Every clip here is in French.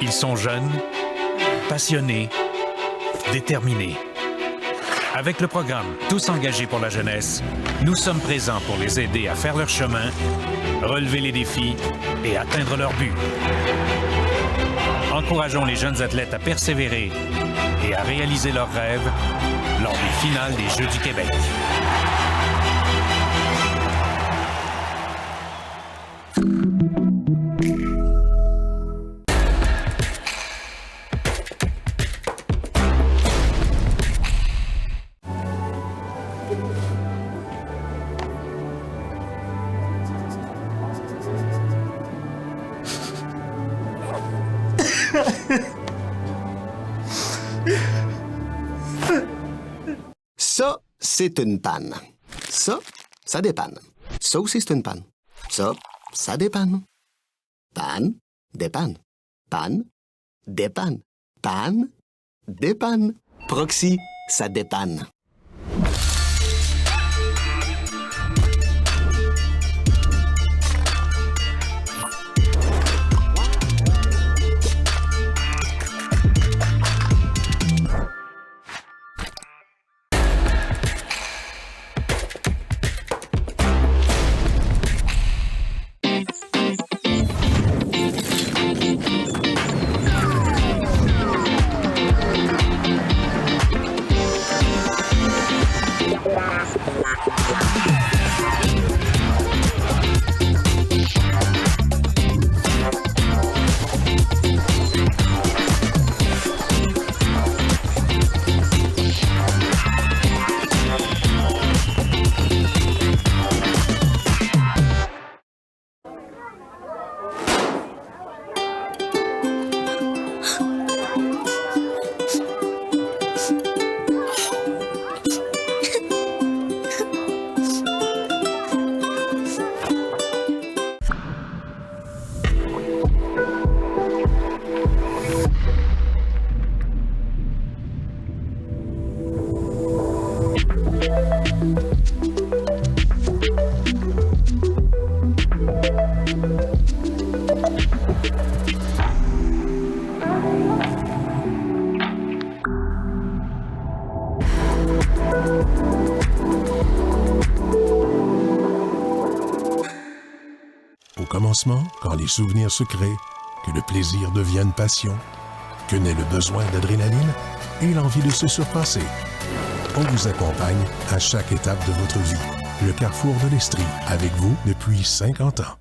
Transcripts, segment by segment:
Ils sont jeunes, passionnés, déterminés. Avec le programme Tous engagés pour la jeunesse, nous sommes présents pour les aider à faire leur chemin, relever les défis et atteindre leurs buts. Encourageons les jeunes athlètes à persévérer et à réaliser leurs rêves lors des finales des Jeux du Québec. Ça, c'est une panne. Ça dépanne. Ça aussi, c'est une panne. Ça dépanne. Panne, dépanne. Panne, dépanne. Panne, dépanne. Proxy, ça dépanne. Au commencement, quand les souvenirs se créent, que le plaisir devienne passion, que naît le besoin d'adrénaline et l'envie de se surpasser. On vous accompagne à chaque étape de votre vie. Le Carrefour de l'Estrie, avec vous depuis 50 ans.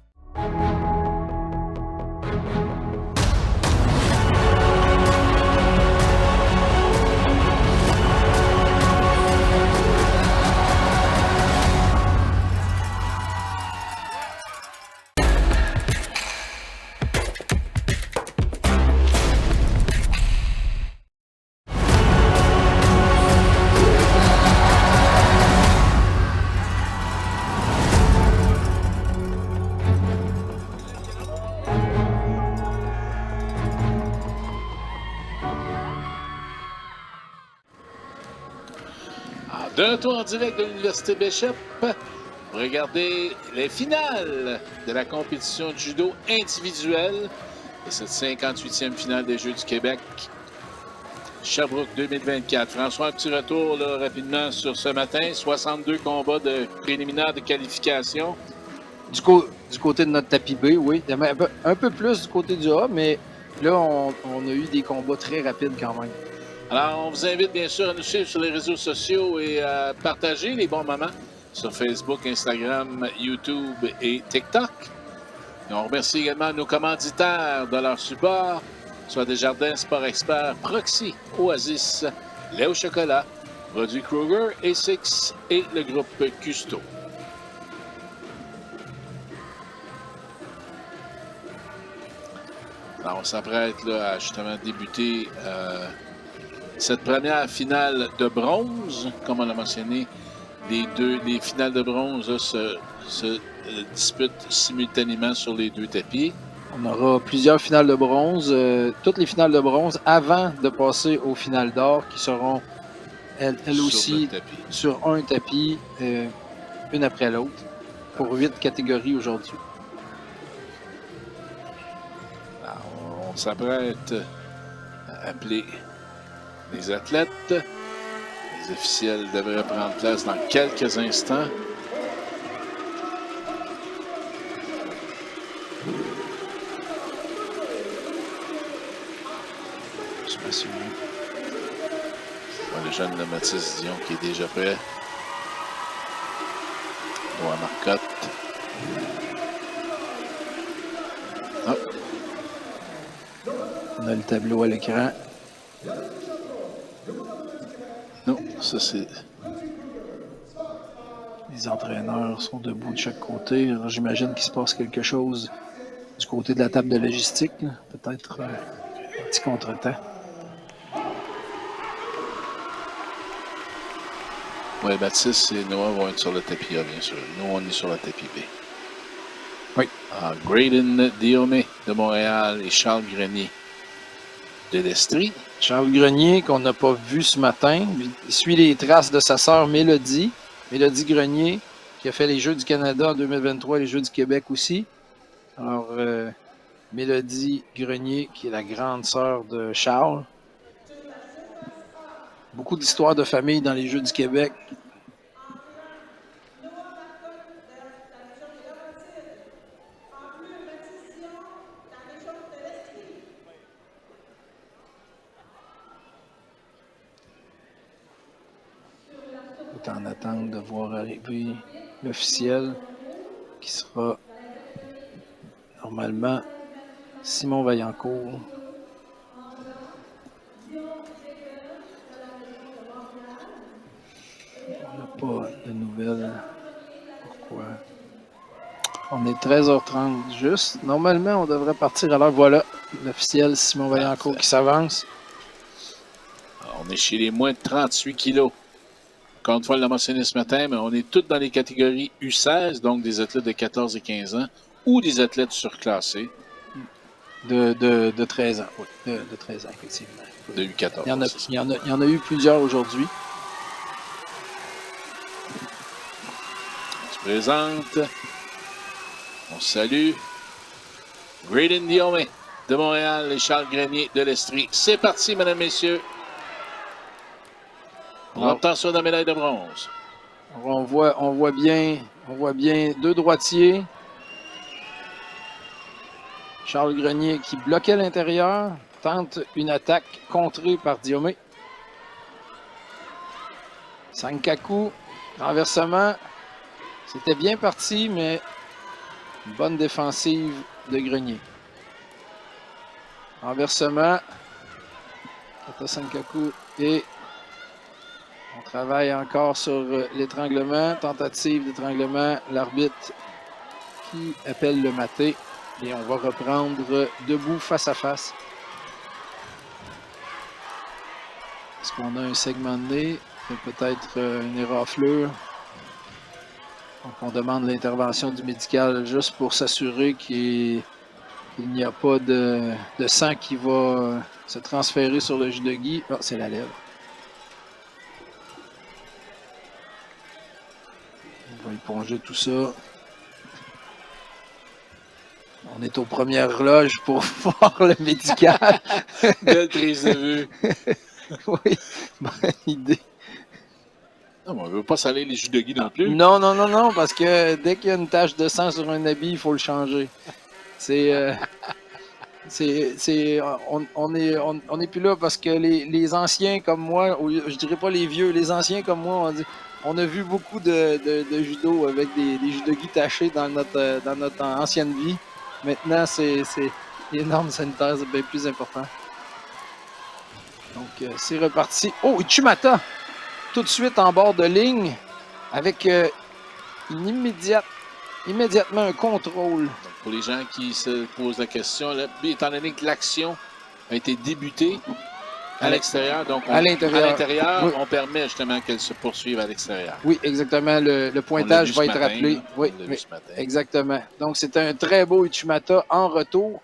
De retour en direct de l'Université Bishop, regardez les finales de la compétition de judo individuelle de cette 58e finale des Jeux du Québec. Sherbrooke 2024. François, un petit retour là, rapidement sur ce matin. 62 combats de préliminaires de qualification. Du côté de notre tapis B, oui. Un peu plus du côté du A, mais là, on a eu des combats très rapides quand même. Alors, on vous invite bien sûr à nous suivre sur les réseaux sociaux et à partager les bons moments sur Facebook, Instagram, YouTube et TikTok. Et on remercie également nos commanditaires de leur support, soit Desjardins Sport Expert, Proxy, Oasis, Lait au chocolat, Produits Kruger, A6 et le groupe Custo. Alors, on s'apprête là, à justement débuter cette première finale de bronze. Comme on l'a mentionné, les finales de bronze là, se disputent simultanément sur les deux tapis. On aura plusieurs finales de bronze, toutes les finales de bronze avant de passer aux finales d'or qui seront elles aussi sur un tapis, une après l'autre, pour 8 catégories aujourd'hui. On s'apprête à appeler les athlètes. Les officiels devraient prendre place dans quelques instants. Je m'assure. Le jeune de Mathis Dion qui est déjà prêt. Noah Marcotte. Oh. On a le tableau à l'écran. Non, ça c'est... Les entraîneurs sont debout de chaque côté. Alors, j'imagine qu'il se passe quelque chose du côté de la table de logistique. Peut-être un petit contretemps. Oui, Baptiste et Noah vont être sur le tapis A, bien sûr. Nous, on est sur le tapis B. Oui. Graydon Diome de Montréal et Charles Grenier de l'Estrie. Charles Grenier, qu'on n'a pas vu ce matin, il suit les traces de sa sœur Mélodie. Mélodie Grenier, qui a fait les Jeux du Canada en 2023 et les Jeux du Québec aussi. Alors, Mélodie Grenier, qui est la grande sœur de Charles. Beaucoup d'histoires de famille dans les Jeux du Québec. On est en attente de voir arriver l'officiel qui sera normalement Simon Vaillancourt. On n'a pas de nouvelles. Pourquoi? On est 13h30 juste. Normalement, on devrait partir à l'heure. Voilà, l'officiel Simon Vaillancourt qui s'avance. On est chez les moins de 38 kilos. Encore une fois, on l'a mentionné ce matin, mais on est tous dans les catégories U16, donc des athlètes de 14 et 15 ans, ou des athlètes surclassés. De 13 ans, oui. De 13 ans, effectivement. De U14. Il y en a eu plusieurs aujourd'hui. On se présente. On salue Graydon Diome de Montréal et Charles Grenier de l'Estrie. C'est parti, mesdames, messieurs. On entend sur la médaille de bronze. On voit bien deux droitiers. Charles Grenier qui bloquait l'intérieur, tente une attaque contrée par Diome. Sankaku, renversement. C'était bien parti, mais une bonne défensive de Grenier. Renversement. Kata Sankaku et on travaille encore sur l'étranglement. Tentative d'étranglement. L'arbitre qui appelle le maté. Et on va reprendre debout face à face. Est-ce qu'on a un segment de nez? Peut-être une éraflure. Donc on demande l'intervention du médical juste pour s'assurer qu'il n'y a pas de sang qui va se transférer sur le judogi. Ah, c'est la lèvre. On va éponger tout ça. On est aux premières horloges pour voir le médical. Belle prise de vue. Oui, bonne idée. Non, mais on ne veut pas saler les judogi non plus. Non, parce que dès qu'il y a une tache de sang sur un habit, il faut le changer. On est plus là parce que les anciens comme moi, ou je dirais pas les vieux, les anciens comme moi, on a vu beaucoup de judo avec des judogi tachés dans notre ancienne vie. Maintenant, les normes sanitaires, c'est bien plus important. Donc, c'est reparti. Oh, Uchimata! Tout de suite en bord de ligne, avec immédiatement un contrôle. Donc, pour les gens qui se posent la question, là, étant donné que l'action a été débutée à l'extérieur, donc à l'intérieur, oui. On permet justement qu'elle se poursuive à l'extérieur. Oui, exactement. Le pointage va être appelé. Oui, exactement. Donc, c'est un très beau Uchimata en retour.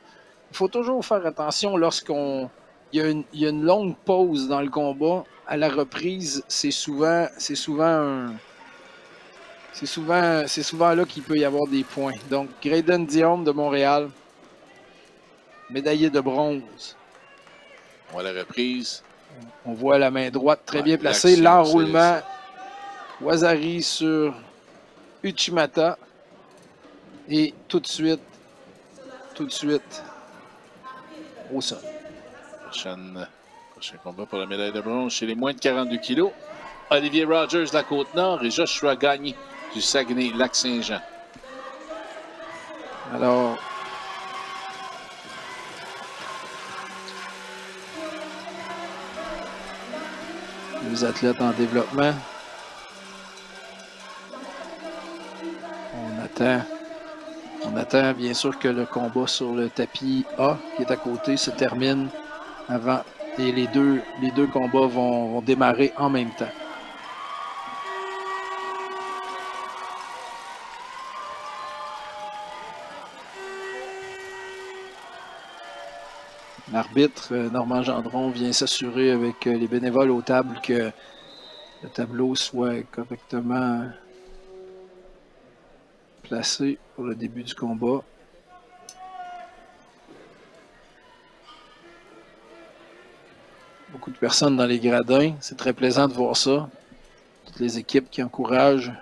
Il faut toujours faire attention lorsqu'il y a une longue pause dans le combat. À la reprise, c'est souvent là qu'il peut y avoir des points. Donc, Graydon Diome de Montréal médaillé de bronze. On voit la reprise. On voit la main droite très bien placée. l'action, L'enroulement. Wazari sur Uchimata. Et tout de suite, au sol. Prochain combat pour la médaille de bronze chez les moins de 42 kilos. Olivier Rogers de la Côte-Nord et Joshua Gagné du Saguenay-Lac-Saint-Jean. Alors, deux athlètes en développement. On attend bien sûr que le combat sur le tapis A, qui est à côté, se termine avant. Et les deux combats vont démarrer en même temps. L'arbitre, Normand Gendron, vient s'assurer avec les bénévoles aux tables que le tableau soit correctement placé pour le début du combat. Beaucoup de personnes dans les gradins. C'est très plaisant de voir ça. Toutes les équipes qui encouragent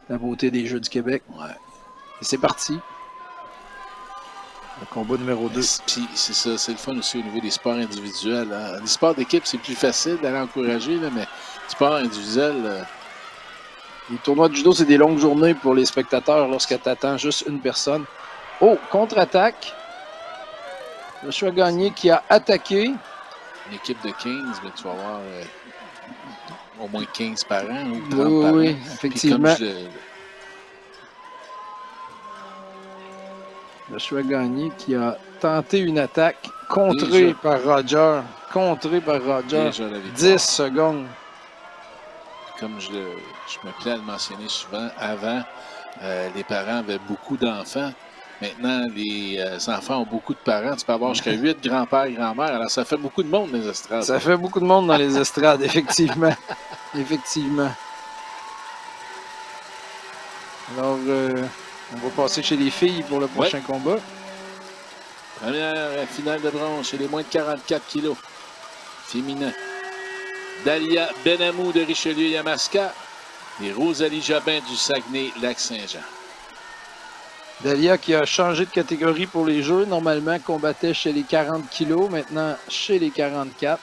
la beauté des Jeux du Québec. Ouais. Et c'est parti. Le combat numéro 2. Puis c'est ça, c'est le fun aussi au niveau des sports individuels. Hein. Les sports d'équipe, c'est plus facile d'aller encourager, là, mais sport individuel. Les tournois de judo, c'est des longues journées pour les spectateurs lorsque tu attends juste une personne. Oh, contre-attaque. Joshua Gagné qui a attaqué. Une équipe de 15, mais tu vas avoir au moins 15 par an ou 30 Oui, par oui, an. effectivement. Joshua Gagné qui a tenté une attaque contrée par Roger. 10 secondes. Comme je me plais à le mentionner souvent, avant, les parents avaient beaucoup d'enfants. Maintenant, les enfants ont beaucoup de parents. Tu peux avoir jusqu'à 8 grands-pères et grand-mères. Alors, ça fait beaucoup de monde dans les estrades. Ça fait beaucoup de monde dans les estrades, effectivement. Effectivement. Alors, on va passer chez les filles pour le prochain combat. Première finale de bronze chez les moins de 44 kilos. Féminin. Dalia Benamou de Richelieu-Yamaska et Rosalie Jobin du Saguenay-Lac-Saint-Jean. Dalia qui a changé de catégorie pour les Jeux. Normalement, combattait chez les 40 kilos. Maintenant, chez les 44.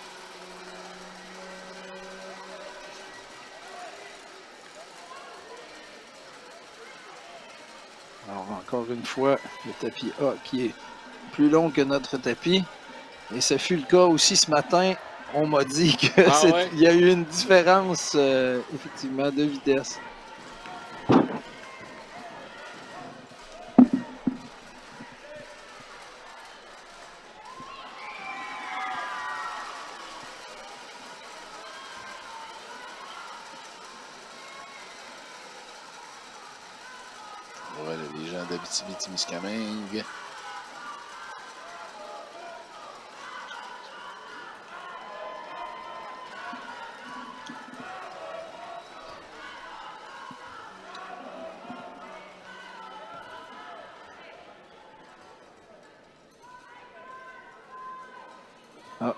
Alors, encore une fois, le tapis A qui est plus long que notre tapis. Et ce fut le cas aussi ce matin. On m'a dit qu'il y a eu une différence, effectivement, de vitesse. Voilà, les gens d'Abitibi-Témiscamingue. Ah.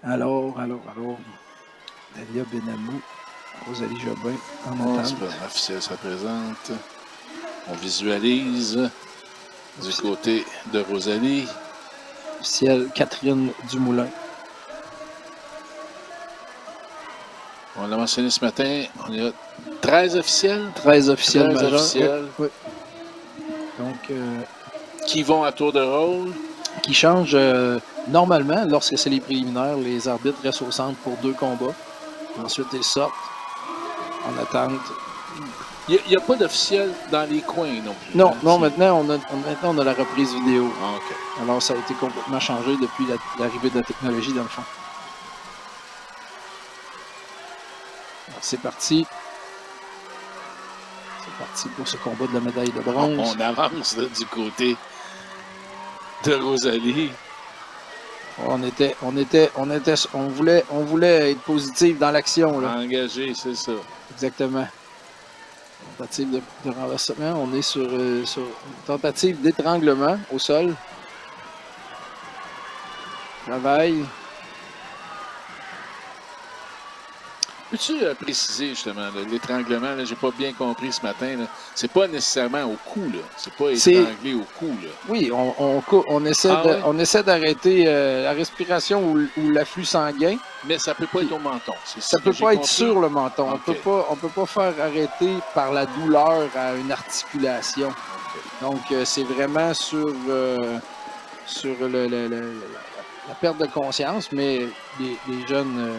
Alors. Dalia Benamou, Rosalie Jobin en attente. Officiel se représente. On visualise du côté de Rosalie. Officiel Catherine Dumoulin. On l'a mentionné ce matin, on est à 13 officiels. 13 officiels majeurs. Officiels. Oui. Donc, qui vont à tour de rôle. Qui changent normalement, lorsque c'est les préliminaires, les arbitres restent au centre pour 2 combats. Ensuite, ils sortent en attente. Il n'y a pas d'officiel dans les coins non plus. Non, maintenant, on a la reprise vidéo. Ah, OK. Alors, ça a été complètement changé depuis l'arrivée de la technologie, dans le fond. Alors, c'est parti. C'est parti pour ce combat de la médaille de bronze. On avance là, du côté de Rosalie. On voulait être positif dans l'action. Engagé, c'est ça. Exactement. Tentative de renversement. On est sur une tentative d'étranglement au sol. Travail. Peux-tu préciser justement l'étranglement? J'ai pas bien compris ce matin. C'est pas nécessairement au cou. C'est pas étranglé au cou. Là. Oui, on essaie d'arrêter la respiration ou l'afflux sanguin. Mais ça peut pas être au menton. Ça peut pas être sur le menton. Okay. On peut pas faire arrêter par la douleur à une articulation. Okay. Donc, c'est vraiment sur la perte de conscience, mais les jeunes...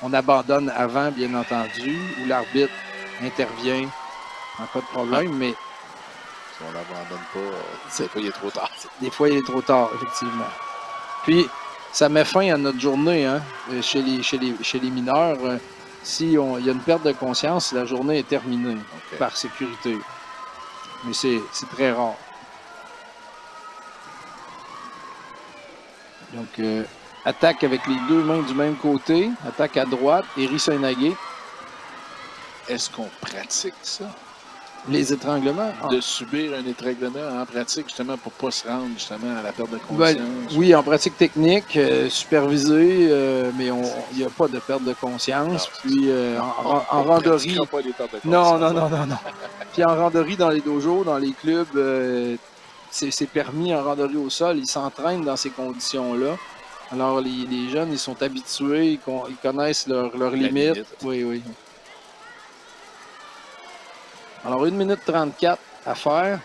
on abandonne avant, bien entendu, où l'arbitre intervient en cas de problème, mais... Si on l'abandonne pas, des fois, il est trop tard. Des fois, il est trop tard, effectivement. Puis, ça met fin à notre journée, hein, chez les mineurs. Si il y a une perte de conscience, la journée est terminée par sécurité. Mais c'est très rare. Donc... attaque avec les deux mains du même côté. Attaque à droite. Eri Saint-Nagué. Est-ce qu'on pratique ça? Les étranglements? De subir un étranglement en pratique, justement, pour ne pas se rendre justement à la perte de conscience? Oui, en pratique technique, supervisée, mais il n'y a pas de perte de conscience. Non, puis en randorie... pas les pertes de conscience. Non. Puis en randorie, dans les dojos, dans les clubs, c'est permis en randorie au sol. Ils s'entraînent dans ces conditions-là. Alors, les jeunes, ils sont habitués, ils connaissent leurs limites. Oui. Alors, 1 minute 34 à faire.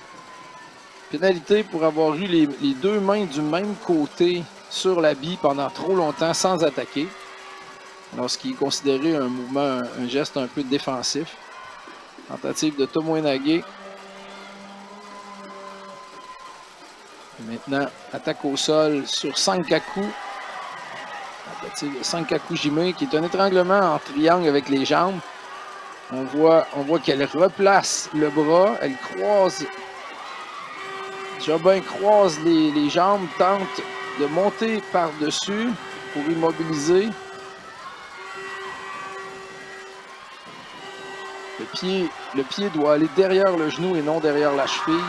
Pénalité pour avoir eu les deux mains du même côté sur la bille pendant trop longtemps sans attaquer. Alors, ce qui est considéré un mouvement, un geste un peu défensif. Tentative de Tomoe Nage. Maintenant, attaque au sol sur Sankaku. Sankaku Jime, qui est un étranglement en triangle avec les jambes. On voit qu'elle replace le bras, elle croise. Jobin croise les jambes, tente de monter par-dessus pour immobiliser. Le pied doit aller derrière le genou et non derrière la cheville.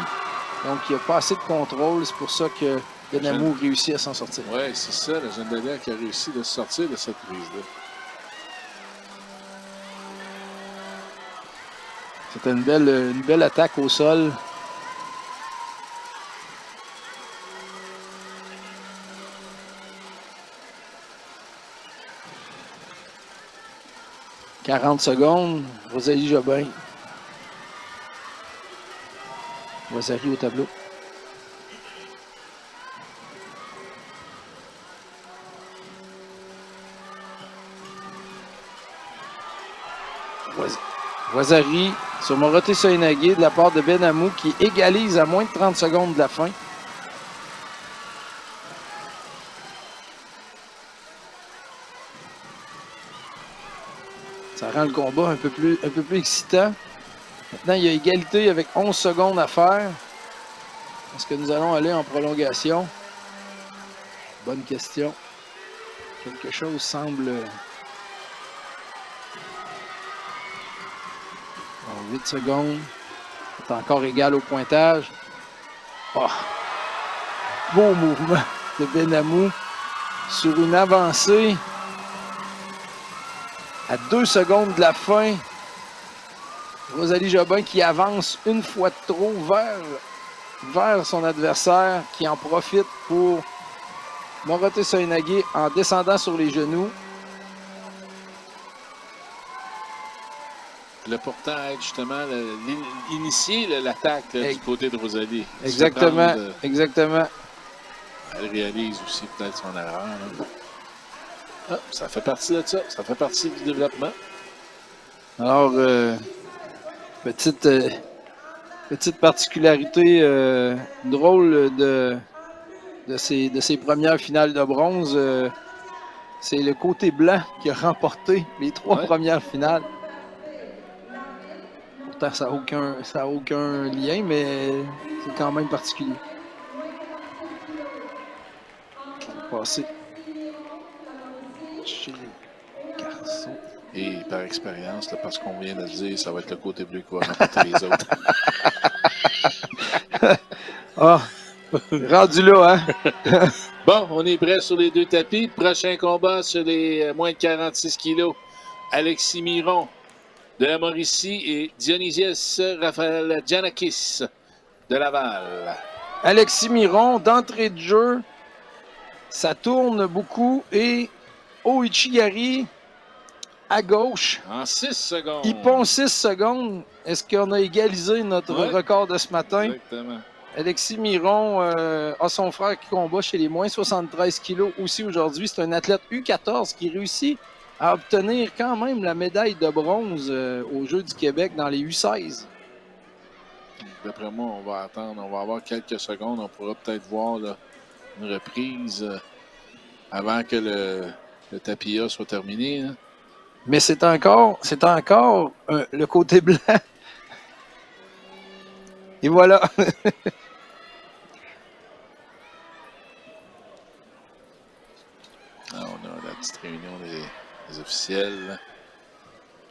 Donc, il n'y a pas assez de contrôle. C'est pour ça que Benamou réussit à s'en sortir. Oui, c'est ça, le jeune Daniel qui a réussi de sortir de cette prise-là. C'était une belle attaque au sol. « 40 secondes. Rosalie Jobin. Rosalie au tableau. Rosalie sur Morote Soinagé de la part de Benamou qui égalise à moins de 30 secondes de la fin. Ça rend le combat un peu plus excitant. Maintenant, il y a égalité avec 11 secondes à faire. Est-ce que nous allons aller en prolongation? Bonne question. Quelque chose semble... 8 secondes. C'est encore égal au pointage. Oh. Beau mouvement de Benamou sur une avancée à 2 secondes de la fin. Rosalie Jobin qui avance une fois de trop vers son adversaire qui en profite pour Morote Soinagé en descendant sur les genoux. L'important est justement initier l'attaque du côté de Rosalie. Exactement, exactement. Elle réalise aussi peut-être son erreur. Ah, ça fait partie de ça. Ça fait partie du développement. Alors, petite particularité drôle de ces premières finales de bronze. C'est le côté blanc qui a remporté les 3 premières finales. Pourtant, ça n'a aucun lien, mais c'est quand même particulier. On va passer chez les garçons. Et par expérience, là, parce qu'on vient de le dire, ça va être le côté bleu qui va remporter les autres. Ah, rendu là, hein? Bon, on est prêt sur les deux tapis. Prochain combat sur les moins de 46 kilos. Alexis Miron de la Mauricie et Dionysius Raphaël Giannakis de Laval. Alexis Miron, d'entrée de jeu, ça tourne beaucoup et Oichigari à gauche. En 6 secondes. Il pond 6 secondes. Est-ce qu'on a égalisé notre record de ce matin? Exactement. Alexis Miron a son frère qui combat chez les moins 73 kilos aussi aujourd'hui. C'est un athlète U14 qui réussit à obtenir quand même la médaille de bronze aux Jeux du Québec dans les U16. D'après moi, on va attendre. On va avoir quelques secondes. On pourra peut-être voir là, une reprise avant que le tapis A soit terminé. Hein. Mais c'est encore le côté blanc. Et voilà. On a la petite réunion des officiels.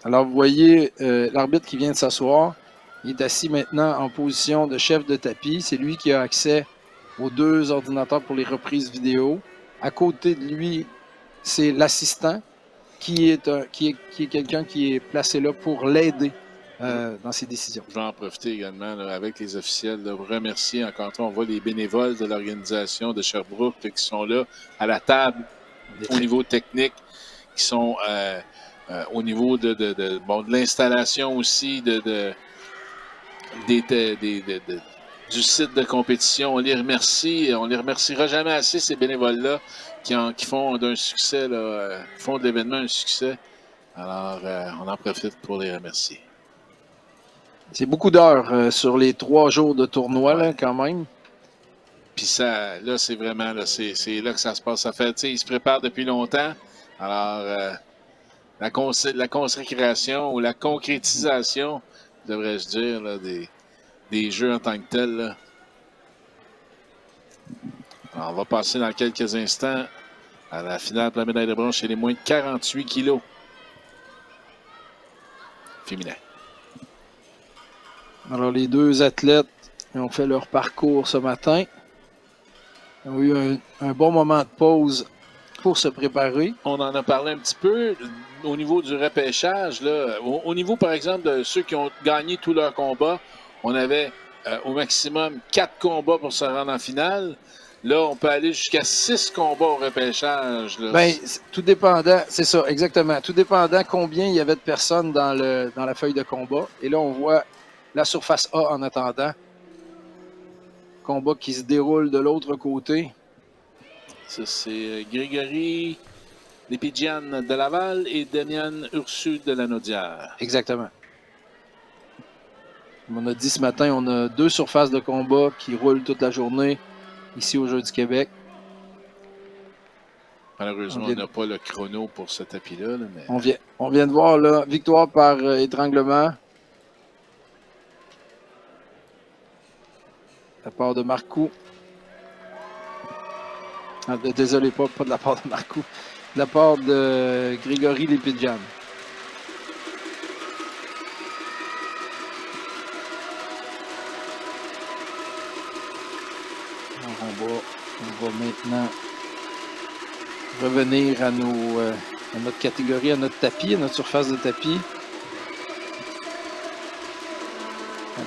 Alors, vous voyez l'arbitre qui vient de s'asseoir. Il est assis maintenant en position de chef de tapis. C'est lui qui a accès aux 2 ordinateurs pour les reprises vidéo. À côté de lui, c'est l'assistant qui est quelqu'un qui est placé là pour l'aider dans ses décisions. Je vais en profiter également là, avec les officiels de remercier encore une fois. On voit les bénévoles de l'organisation de Sherbrooke là, qui sont là à la table au niveau technique, qui sont au niveau de l'installation aussi du site de compétition. On les remercie. On les remerciera jamais assez, ces bénévoles-là, qui font d'un succès, là, font de l'événement un succès. Alors, on en profite pour les remercier. C'est beaucoup d'heures sur les 3 jours de tournoi, là, quand même. Puis ça, là, c'est vraiment, là, c'est là que ça se passe. Ça fait, tu sais, ils se préparent depuis longtemps. Alors, la consécration ou la concrétisation, devrais-je dire, là, des jeux en tant que tels. Là. Alors, on va passer dans quelques instants à la finale de la médaille de bronze chez les moins de 48 kilos féminins. Alors, les 2 athlètes ont fait leur parcours ce matin. Ils ont eu un bon moment de pause pour se préparer. On en a parlé un petit peu au niveau du repêchage. Là. Au niveau, par exemple, de ceux qui ont gagné tous leurs combats, on avait au maximum 4 combats pour se rendre en finale. Là, on peut aller jusqu'à 6 combats au repêchage. Là. Bien, tout dépendant, c'est ça, exactement. Tout dépendant combien il y avait de personnes dans la feuille de combat. Et là, on voit la surface A en attendant. Combat qui se déroule de l'autre côté. Ça, c'est Grégory Lépidjian de Laval et Damian Ursu de la Naudière. Exactement. Comme on a dit ce matin, on a 2 surfaces de combat qui roulent toute la journée ici aux Jeux du Québec. Malheureusement, on n'a pas le chrono pour ce tapis-là. Là, mais... on vient de voir là, victoire par étranglement. De la part de Marcoux. Ah, désolé, pas de la part de Marcoux. De la part de Grégory Lépidjian. On va maintenant revenir à notre catégorie, à notre tapis, à notre surface de tapis.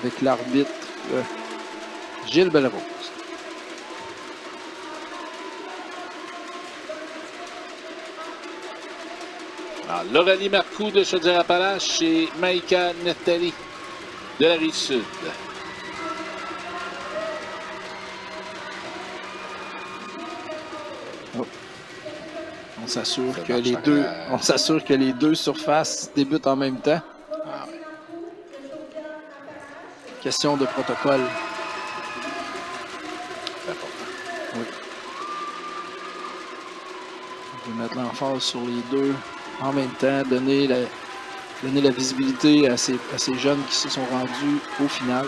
Avec l'arbitre Gilles Bellerose. Alors, Laurélie Marcoux de Chaudière-Appalaches et Maïka Nettali de la Rive-Sud. Oh. On s'assure que les deux surfaces débutent en même temps. Ah, ouais. Question de protocole. C'est important. Oui. On va mettre l'emphase sur les deux en même temps, donner la visibilité à ces jeunes qui se sont rendus au final.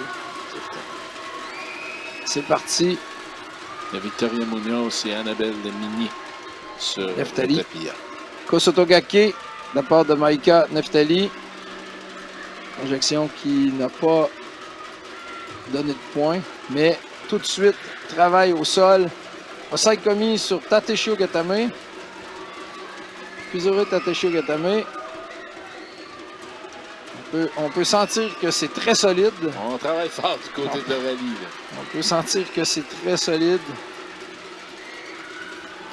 C'est parti. Il y a Victoria Munoz et Annabelle Mini sur Neftali. le tapis. Kosotogake de la part de Maïka Neftali. Projection qui n'a pas donné de points, mais tout de suite, travail au sol. Osai commis sur Tateshi Ogatame. Kuzure Tateshi Ogatame. On peut sentir que c'est très solide. On travaille fort du côté de Rally. On peut sentir que c'est très solide.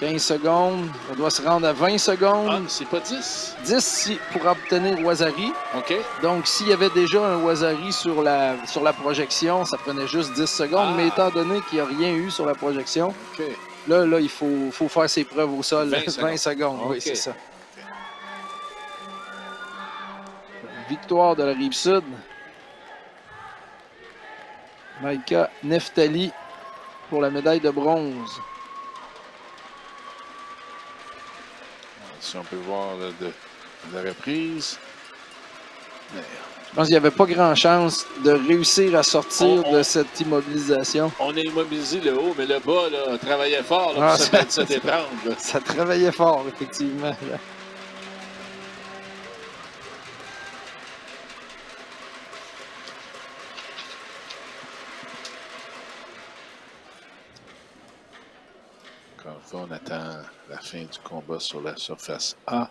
15 secondes. On doit se rendre à 20 secondes. Ah, c'est pas 10? 10 pour obtenir Wazari. OK. Donc, s'il y avait déjà un Wazari sur la projection, ça prenait juste 10 secondes. Ah. Mais étant donné qu'il n'y a rien eu sur la projection, OK. là il faut faire ses preuves au sol. 20 secondes. Okay. Oui, c'est ça. Victoire de la Rive-Sud. Maïka Neftali pour la médaille de bronze. Si on peut voir de la reprise. Je pense qu'il n'y avait pas grand chance de réussir à sortir de cette immobilisation. On a immobilisé le haut, mais le bas là, travaillait fort là, pour se déprendre. Ça travaillait fort, effectivement. Là. Encore une fois, on attend la fin du combat sur la surface A.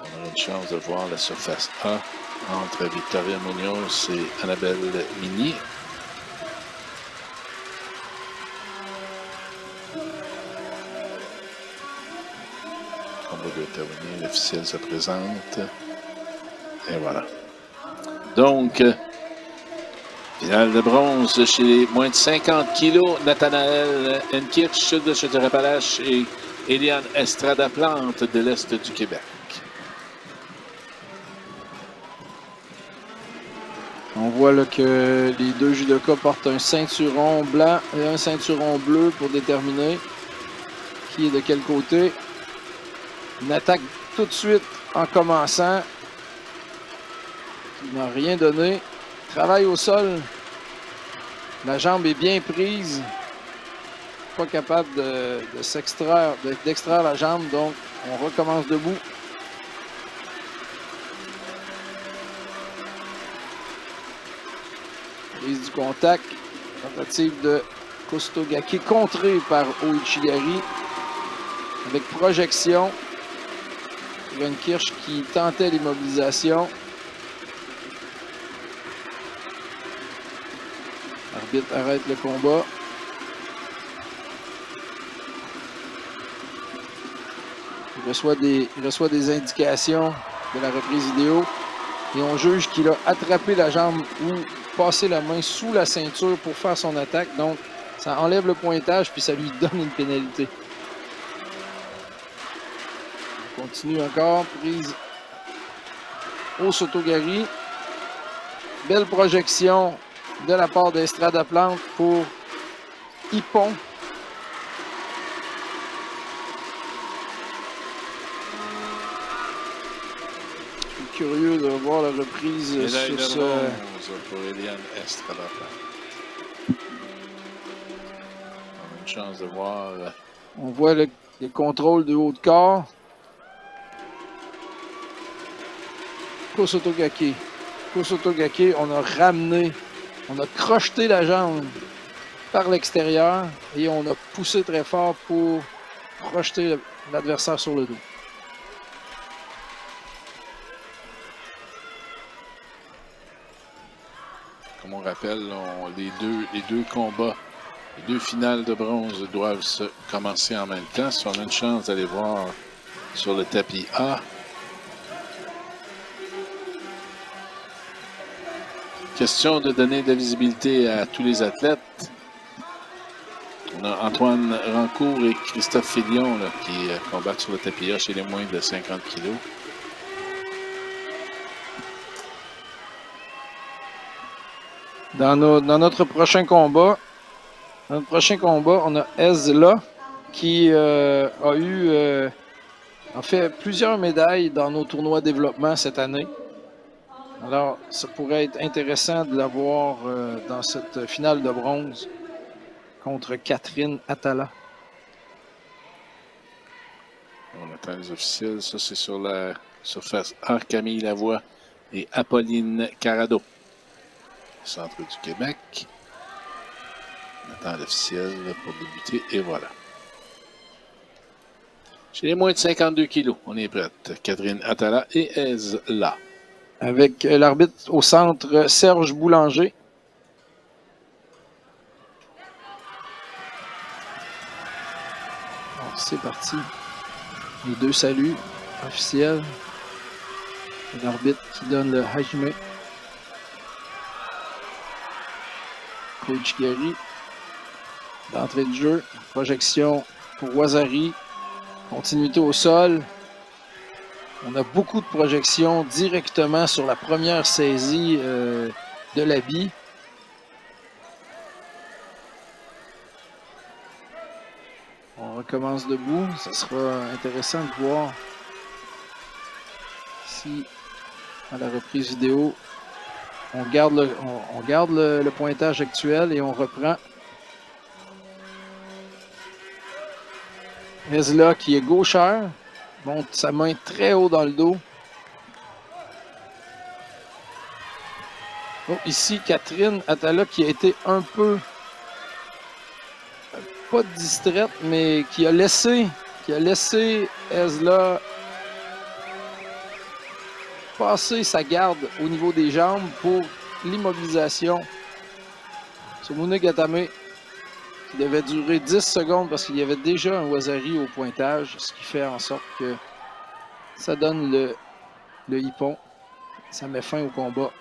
On a une chance de voir la surface A entre Victoria Munoz et Annabelle Mini. Le combat doit terminer, l'officiel se présente. Et voilà. Donc, finale de bronze chez les moins de 50 kilos, Nathanaël Nkirch de Chaudière-Appalaches et Eliane Estrada-Plante de l'Est du Québec. On voit là, que les deux judokas portent un ceinturon blanc et un ceinturon bleu pour déterminer qui est de quel côté. Une attaque tout de suite en commençant. Qui n'a rien donné. Travail au sol. La jambe est bien prise. Pas capable d'extraire la jambe, donc on recommence debout. Prise du contact. Tentative de Kostogake contrée par Oichigari. Avec projection. Kirch qui tentait l'immobilisation. L'arbitre arrête le combat. Il reçoit des indications de la reprise vidéo. Et on juge qu'il a attrapé la jambe ou passé la main sous la ceinture pour faire son attaque. Donc, ça enlève le pointage puis ça lui donne une pénalité. On continue encore. Prise au Sotogari. Belle projection de la part d'Estrada-Plante pour Ippon. Je suis curieux de voir la reprise Médaille sur de bronze pour Eliane Estrada-Plante. On a une chance de voir. On voit le contrôle du haut de corps. Kosotogake. Kosotogake, on a ramené, on a crocheté la jambe par l'extérieur et on a poussé très fort pour projeter l'adversaire sur le dos. Comme on rappelle, les deux combats, les deux finales de bronze doivent se commencer en même temps. Si on a une chance d'aller voir sur le tapis A. Question de donner de la visibilité à tous les athlètes. On a Antoine Rancourt et Christophe Fillion là, qui combattent sur le tapis A chez les moins de 50 kilos. Dans notre prochain combat, on a Ezla qui a fait plusieurs médailles dans nos tournois développement cette année. Alors, ça pourrait être intéressant de la voir dans cette finale de bronze contre Catherine Atala. On attend les officiels. Ça, c'est sur la surface A. Camille Lavoie et Apolline Carado. Centre du Québec. On attend l'officiel pour débuter. Et voilà. Chez les moins de 52 kilos, on est prête. Catherine Atala est là. Avec l'arbitre au centre, Serge Boulanger. Alors, c'est parti. Les deux saluts officiels. L'arbitre qui donne le hajime. Coach Gary. D'entrée de jeu. Projection pour Wazari. Continuité au sol. On a beaucoup de projections directement sur la première saisie de l'habit. On recommence debout. Ce sera intéressant de voir si, à la reprise vidéo, on garde le pointage actuel et on reprend. Ezla qui est gauchère. Monte sa main très haut dans le dos. Oh, ici, Catherine Atala qui a été un peu, pas distraite, mais qui a laissé Ezla passer sa garde au niveau des jambes pour l'immobilisation sur Mouna Gatame, qui devait durer 10 secondes parce qu'il y avait déjà un Wazari au pointage, ce qui fait en sorte que ça donne le hippon. Ça met fin au combat.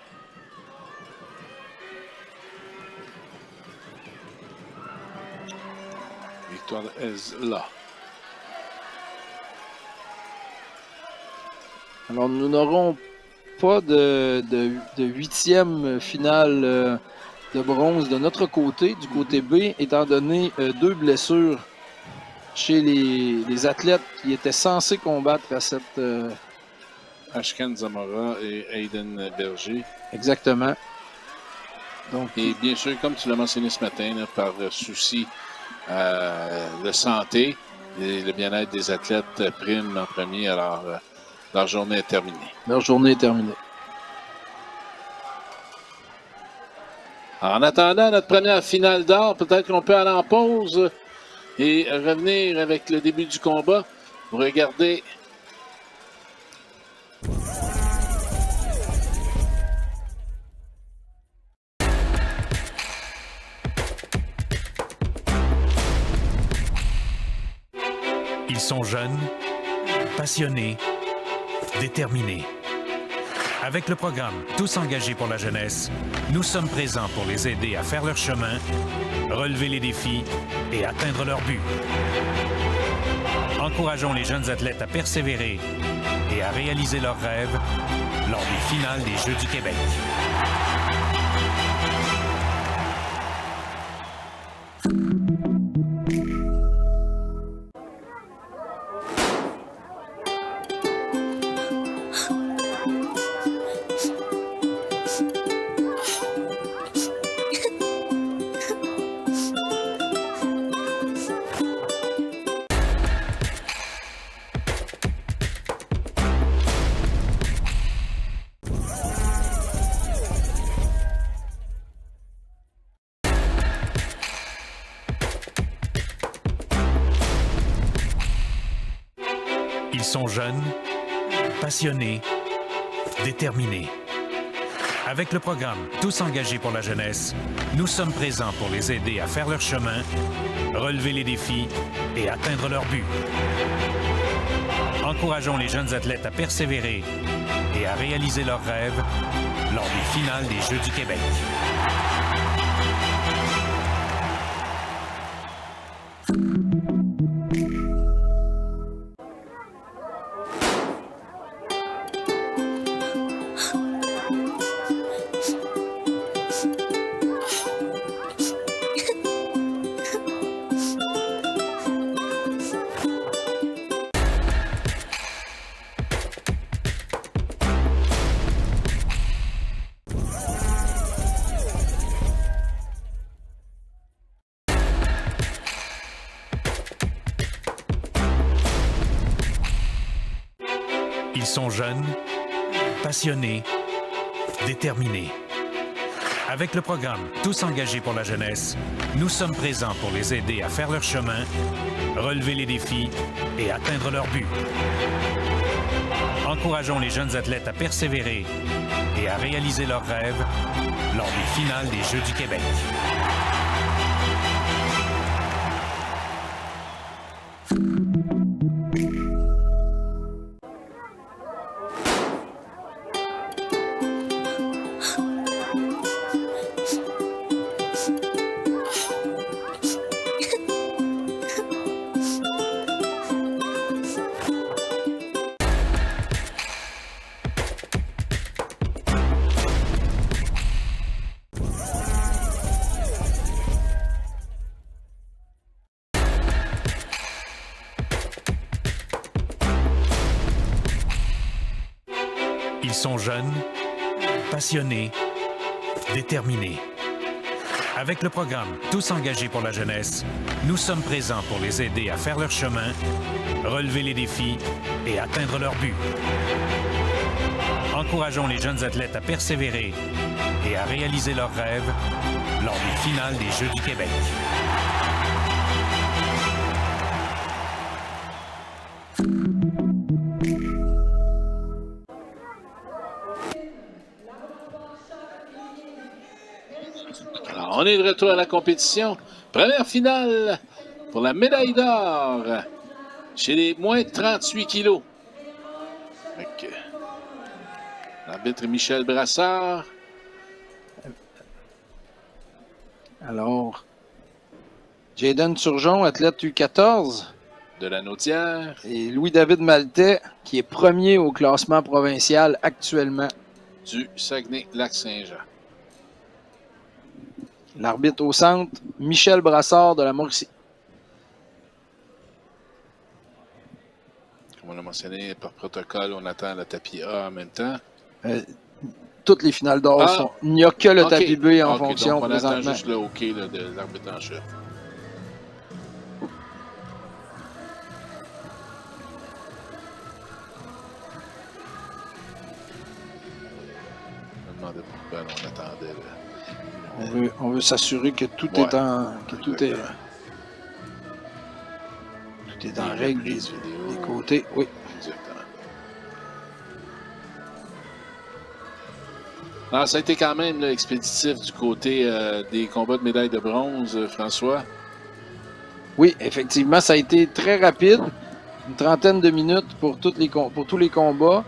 Victoire Ezla. Alors, nous n'aurons pas de 8e finale de bronze de notre côté, du côté B, étant donné 2 blessures chez les athlètes qui étaient censés combattre à cette... Ashkan Zamora et Hayden Berger. Exactement. Donc, et bien sûr, comme tu l'as mentionné ce matin, là, par souci de santé, et le bien-être des athlètes prime en premier, alors leur journée est terminée. Leur journée est terminée. En attendant notre première finale d'or, peut-être qu'on peut aller en pause et revenir avec le début du combat. Vous regardez. Ils sont jeunes, passionnés, déterminés. Avec le programme Tous engagés pour la jeunesse, nous sommes présents pour les aider à faire leur chemin, relever les défis et atteindre leur but. Encourageons les jeunes athlètes à persévérer et à réaliser leurs rêves lors des finales des Jeux du Québec. Ils sont jeunes, passionnés, déterminés. Avec le programme Tous engagés pour la jeunesse, nous sommes présents pour les aider à faire leur chemin, relever les défis et atteindre leur but. Encourageons les jeunes athlètes à persévérer et à réaliser leurs rêves lors des finales des Jeux du Québec. Ils sont jeunes, passionnés, déterminés. Avec le programme Tous engagés pour la jeunesse, nous sommes présents pour les aider à faire leur chemin, relever les défis et atteindre leur but. Encourageons les jeunes athlètes à persévérer et à réaliser leurs rêves lors des finales des Jeux du Québec. Ils sont jeunes, passionnés, déterminés. Avec le programme Tous engagés pour la jeunesse, nous sommes présents pour les aider à faire leur chemin, relever les défis et atteindre leur but. Encourageons les jeunes athlètes à persévérer et à réaliser leurs rêves lors des finales des Jeux du Québec. Alors, on est de retour à la compétition. Première finale pour la médaille d'or chez les moins de 38 kilos. L'arbitre Michel Brassard. Alors, Jayden Turgeon, athlète U14. De la Naudière. Et Louis-David Maltais, qui est premier au classement provincial actuellement. Du Saguenay-Lac-Saint-Jean. L'arbitre au centre, Michel Brassard de la Mauricie. Comme on l'a mentionné, par protocole, on attend le tapis A en même temps. Toutes les finales d'or sont... Il n'y a que le tapis B en fonction donc on présentement. attend juste le OK là, de l'arbitre en chef. Je me demandais pourquoi on attendait. On veut s'assurer que tout est en... que tout est en règle des côtés. Oui. Exactement. Alors, ça a été quand même là, expéditif du côté des combats de médaille de bronze, François. Oui, effectivement, ça a été très rapide. Une trentaine de minutes pour tous les combats.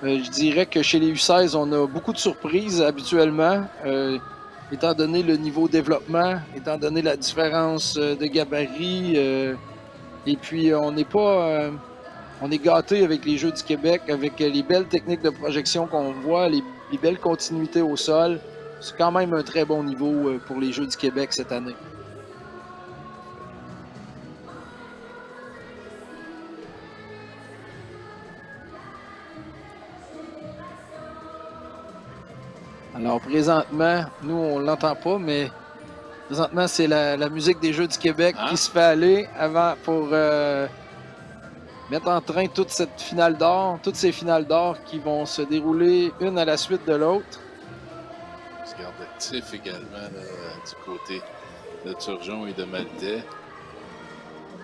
Je dirais que chez les U16, on a beaucoup de surprises habituellement. Étant donné le niveau de développement, étant donné la différence de gabarit, et puis on est gâté avec les Jeux du Québec, avec les belles techniques de projection qu'on voit, les belles continuités au sol. C'est quand même un très bon niveau pour les Jeux du Québec cette année. Alors présentement, nous on l'entend pas, mais présentement c'est la musique des Jeux du Québec qui se fait aller avant pour mettre en train toute cette finale d'or, toutes ces finales d'or qui vont se dérouler une à la suite de l'autre. On se garde actif également là, du côté de Turgeon et de Maltais.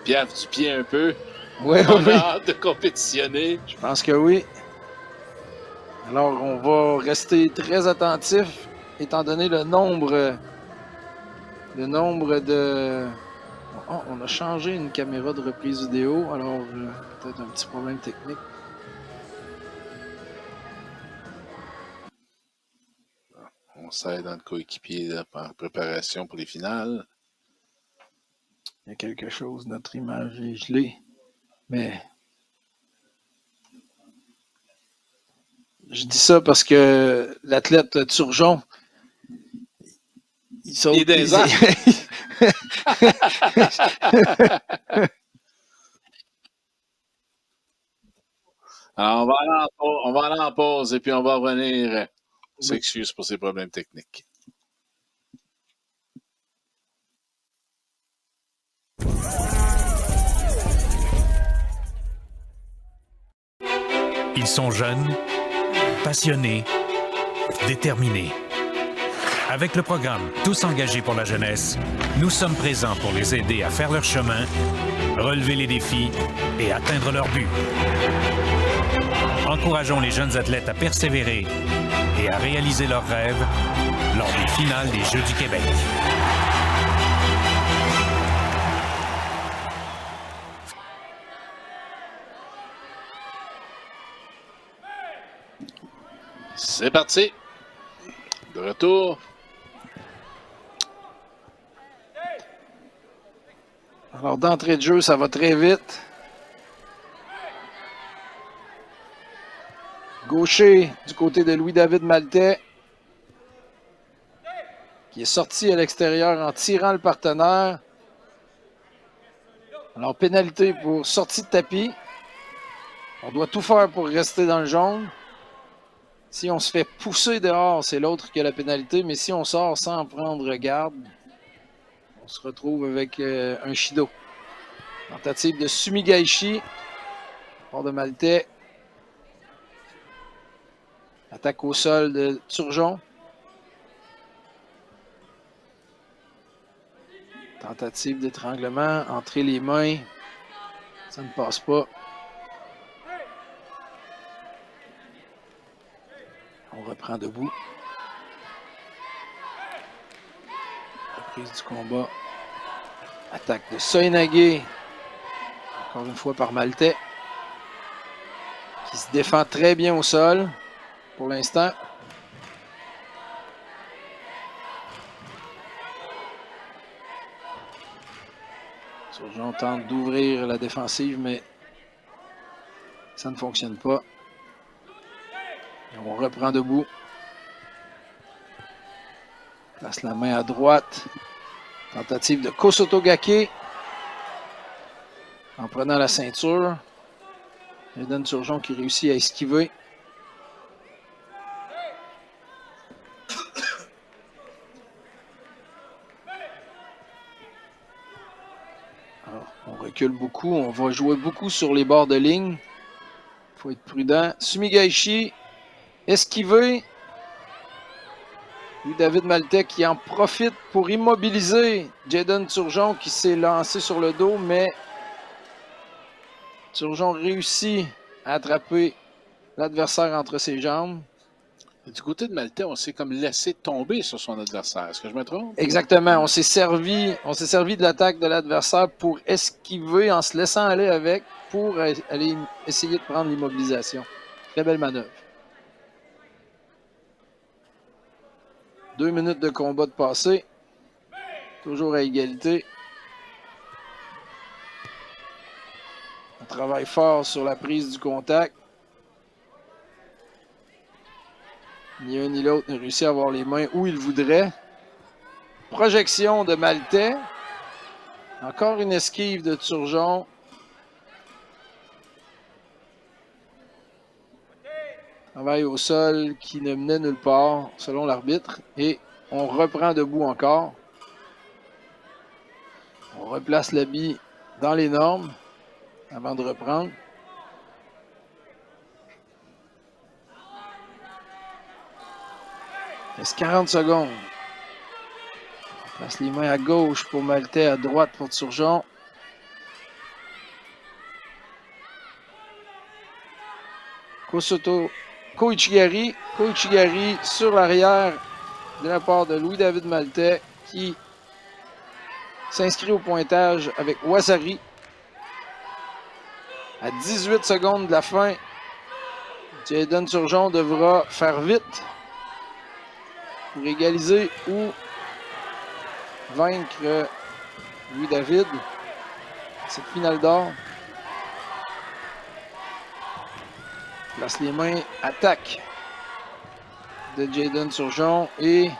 Piaf du pied un peu. Oui, on a hâte de compétitionner. Je pense que oui. Alors, on va rester très attentif, étant donné le nombre de... Oh, on a changé une caméra de reprise vidéo, alors peut-être un petit problème technique. On s'aide dans le coéquipier en préparation pour les finales. Il y a quelque chose, notre image est gelée, mais... Je dis ça parce que l'athlète Turgeon, il saute. Il est des airs. Alors, on va aller en pause et puis on va revenir. On s'excuse pour ces problèmes techniques. Ils Ils sont jeunes, passionnés, déterminés. Avec le programme Tous engagés pour la jeunesse, nous sommes présents pour les aider à faire leur chemin, relever les défis et atteindre leur but. Encourageons les jeunes athlètes à persévérer et à réaliser leurs rêves lors des finales des Jeux du Québec. C'est parti. De retour. Alors, d'entrée de jeu, ça va très vite. Gaucher du côté de Louis-David Maltais, qui est sorti à l'extérieur en tirant le partenaire. Alors, pénalité pour sortie de tapis. On doit tout faire pour rester dans le jaune. Si on se fait pousser dehors, c'est l'autre qui a la pénalité, mais si on sort sans prendre garde, on se retrouve avec un Shido. Tentative de Sumigaishi. Port de Maltais. Attaque au sol de Turgeon. Tentative d'étranglement. Entrer les mains. Ça ne passe pas. On reprend debout. Reprise du combat. Attaque de Soinagé. Encore une fois par Maltais. Qui se défend très bien au sol. Pour l'instant. Turgeon tente d'ouvrir la défensive, mais ça ne fonctionne pas. Et on reprend debout. Place la main à droite. Tentative de Kosotogake. En prenant la ceinture. Jaden Turgeon qui réussit à esquiver. Alors, on recule beaucoup. On va jouer beaucoup sur les bords de ligne. Il faut être prudent. Sumigaishi. Esquivé. Louis-David Maltais qui en profite pour immobiliser Jaden Turgeon qui s'est lancé sur le dos, mais Turgeon réussit à attraper l'adversaire entre ses jambes. Du côté de Maltais, on s'est comme laissé tomber sur son adversaire. Est-ce que je me trompe? Exactement. On s'est servi de l'attaque de l'adversaire pour esquiver en se laissant aller avec pour aller essayer de prendre l'immobilisation. Très belle manœuvre. 2 minutes de combat de passé. Toujours à égalité. On travaille fort sur la prise du contact. Ni un ni l'autre n'a réussi à avoir les mains où il voudrait. Projection de Maltais. Encore une esquive de Turgeon. Travail au sol qui ne menait nulle part, selon l'arbitre. Et on reprend debout encore. On replace l'habit dans les normes avant de reprendre. Il reste 40 secondes. On place les mains à gauche pour Maltais, à droite pour Turgeon. Koichigari sur l'arrière de la part de Louis-David Maltais qui s'inscrit au pointage avec Wasari. À 18 secondes de la fin, Jaden Turgeon devra faire vite pour égaliser ou vaincre Louis-David. Cette finale d'or. Place les mains, attaque de Jaden Turgeon et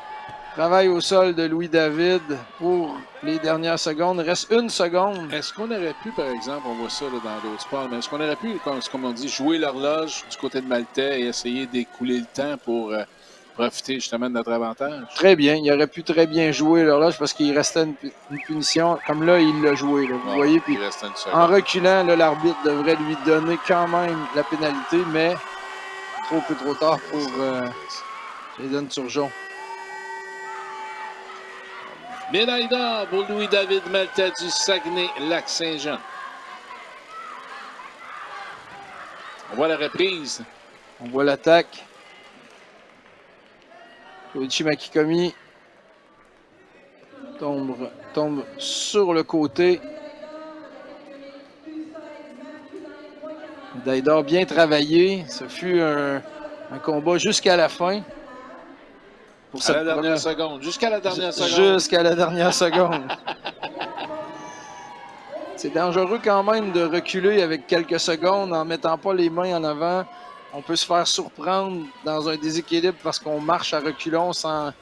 travail au sol de Louis-David pour les dernières secondes. Il reste 1 seconde. Est-ce qu'on aurait pu, par exemple, on voit ça là, dans d'autres sports, mais est-ce qu'on aurait pu, comme on dit, jouer l'horloge du côté de Maltais et essayer d'écouler le temps pour profiter justement de notre avantage? Très bien. Il aurait pu très bien jouer l'horloge parce qu'il restait une punition. Comme là, il l'a joué. Là, vous voyez, puis en reculant, là, l'arbitre devrait lui donner quand même la pénalité, mais trop peu trop tard pour Jayden Turgeon. Médaille d'or pour Louis-David Maltais du Saguenay-Lac-Saint-Jean. On voit la reprise. On voit l'attaque. Koichi Makikomi tombe sur le côté. Médaille d'or bien travaillé. Ce fut un combat jusqu'à la fin. Pour à la dernière seconde. Jusqu'à la dernière seconde. Jusqu'à la dernière seconde. C'est dangereux quand même de reculer avec quelques secondes en ne mettant pas les mains en avant. On peut se faire surprendre dans un déséquilibre parce qu'on marche à reculons sans...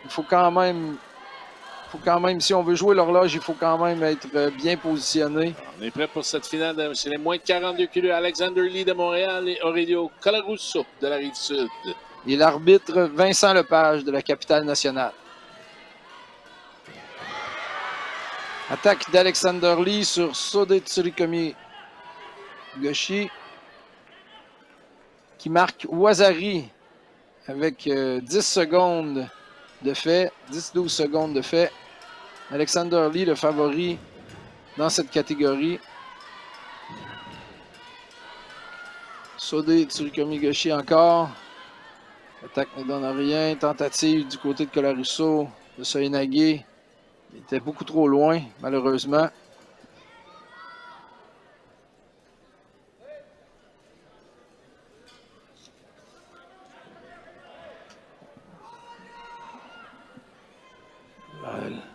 Il faut quand même, si on veut jouer l'horloge, il faut quand même être bien positionné. On est prêt pour cette finale. C'est les moins de 42 kilos. Alexander Lee de Montréal et Aurelio Colarusso de la Rive-Sud. Et l'arbitre Vincent Lepage de la capitale nationale. Attaque d'Alexander Lee sur Sode Tsurikomi Goshi qui marque Wazari avec 10 secondes de fait, 10-12 secondes de fait. Alexander Lee, le favori dans cette catégorie. Sode Tsurikomi Goshi encore. L'attaque ne donne rien. Tentative du côté de Colarusso de Soinage. Il était beaucoup trop loin, malheureusement.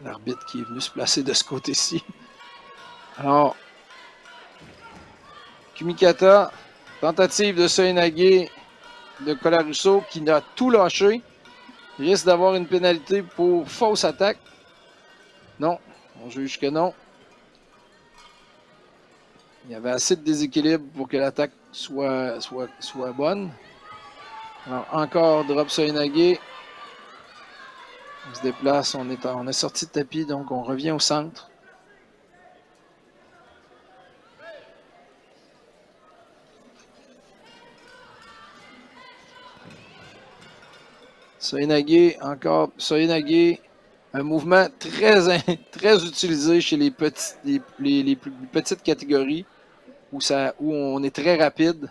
L'arbitre qui est venu se placer de ce côté-ci. Alors, Kumikata, tentative de Soinage de Colarusso qui a tout lâché. Il risque d'avoir une pénalité pour fausse attaque. Non, on juge que non. Il y avait assez de déséquilibre pour que l'attaque soit bonne. Alors, encore drop Soinage. On se déplace, on est sorti de tapis, donc on revient au centre. Soinage, encore Soinage. Un mouvement très utilisé chez les plus petites catégories où on est très rapide.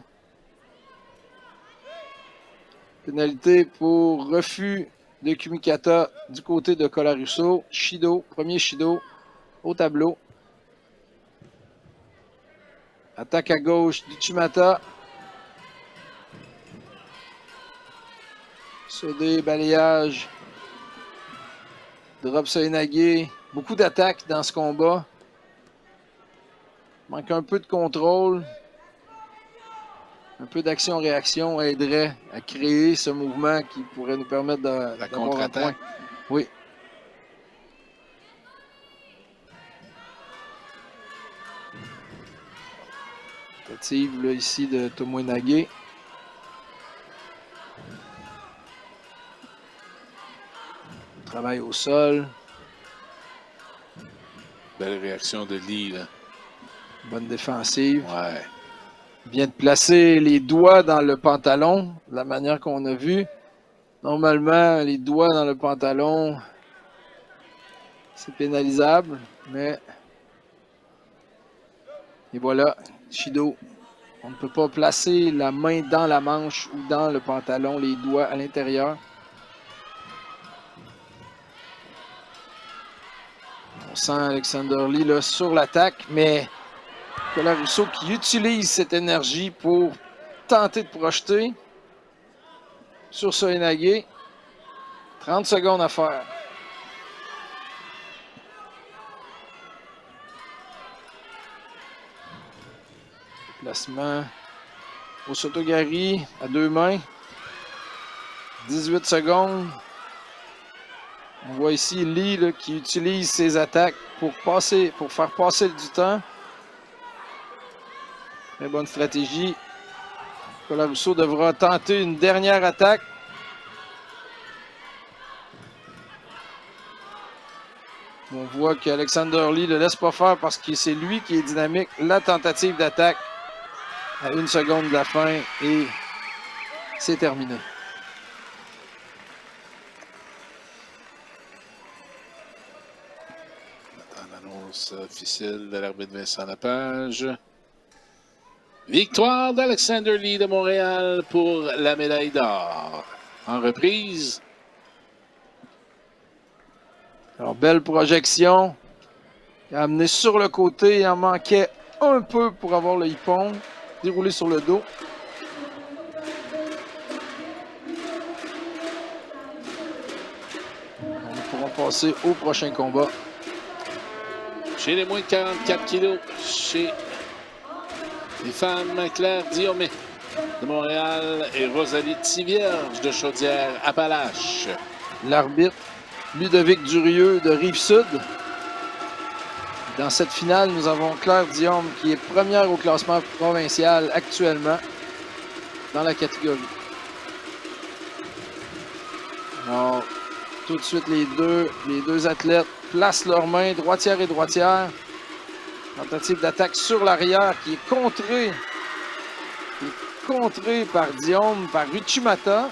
Pénalité pour refus de Kumikata du côté de Colarusso. Shido, premier Shido au tableau. Attaque à gauche d'Uchimata. Sode, balayage. Drop Soinage. Beaucoup d'attaques dans ce combat. Manque un peu de contrôle. Un peu d'action-réaction aiderait à créer ce mouvement qui pourrait nous permettre la contre-attaque. Oui. Tentative là, ici de Tomoinage. Travail au sol. Belle réaction de Lee, là. Bonne défensive. Ouais. Vient de placer les doigts dans le pantalon, de la manière qu'on a vu. Normalement, les doigts dans le pantalon, c'est pénalisable, mais... Et voilà, Shido. On ne peut pas placer la main dans la manche ou dans le pantalon, les doigts à l'intérieur. On sent Alexander Lee là, sur l'attaque, mais Colarusso qui utilise cette énergie pour tenter de projeter sur Soinage. 30 secondes à faire. Placement au Sotogari à deux mains. 18 secondes. On voit ici Lee là, qui utilise ses attaques pour faire passer du temps. Très bonne stratégie. Colarusso devra tenter une dernière attaque. On voit qu'Alexander Lee ne le laisse pas faire parce que c'est lui qui est dynamique. La tentative d'attaque à 1 seconde de la fin et c'est terminé. L'annonce officielle de l'arbitre Vincent Lapage. Victoire d'Alexander Lee de Montréal pour la médaille d'or. En reprise. Alors, belle projection. Il a amené sur le côté. Il en manquait un peu pour avoir le hippon. Déroulé sur le dos. Nous pourrons passer au prochain combat. Chez les moins de 44 kilos, chez les femmes, Claire Diomé de Montréal et Rosalie Tivierge de Chaudière-Appalaches. L'arbitre, Ludovic Durieux de Rive-Sud. Dans cette finale, nous avons Claire Diome qui est première au classement provincial actuellement dans la catégorie. Alors, tout de suite, les deux athlètes placent leurs mains, droitière et droitière. Tentative d'attaque sur l'arrière qui est contrée par Diome, par Uchimata.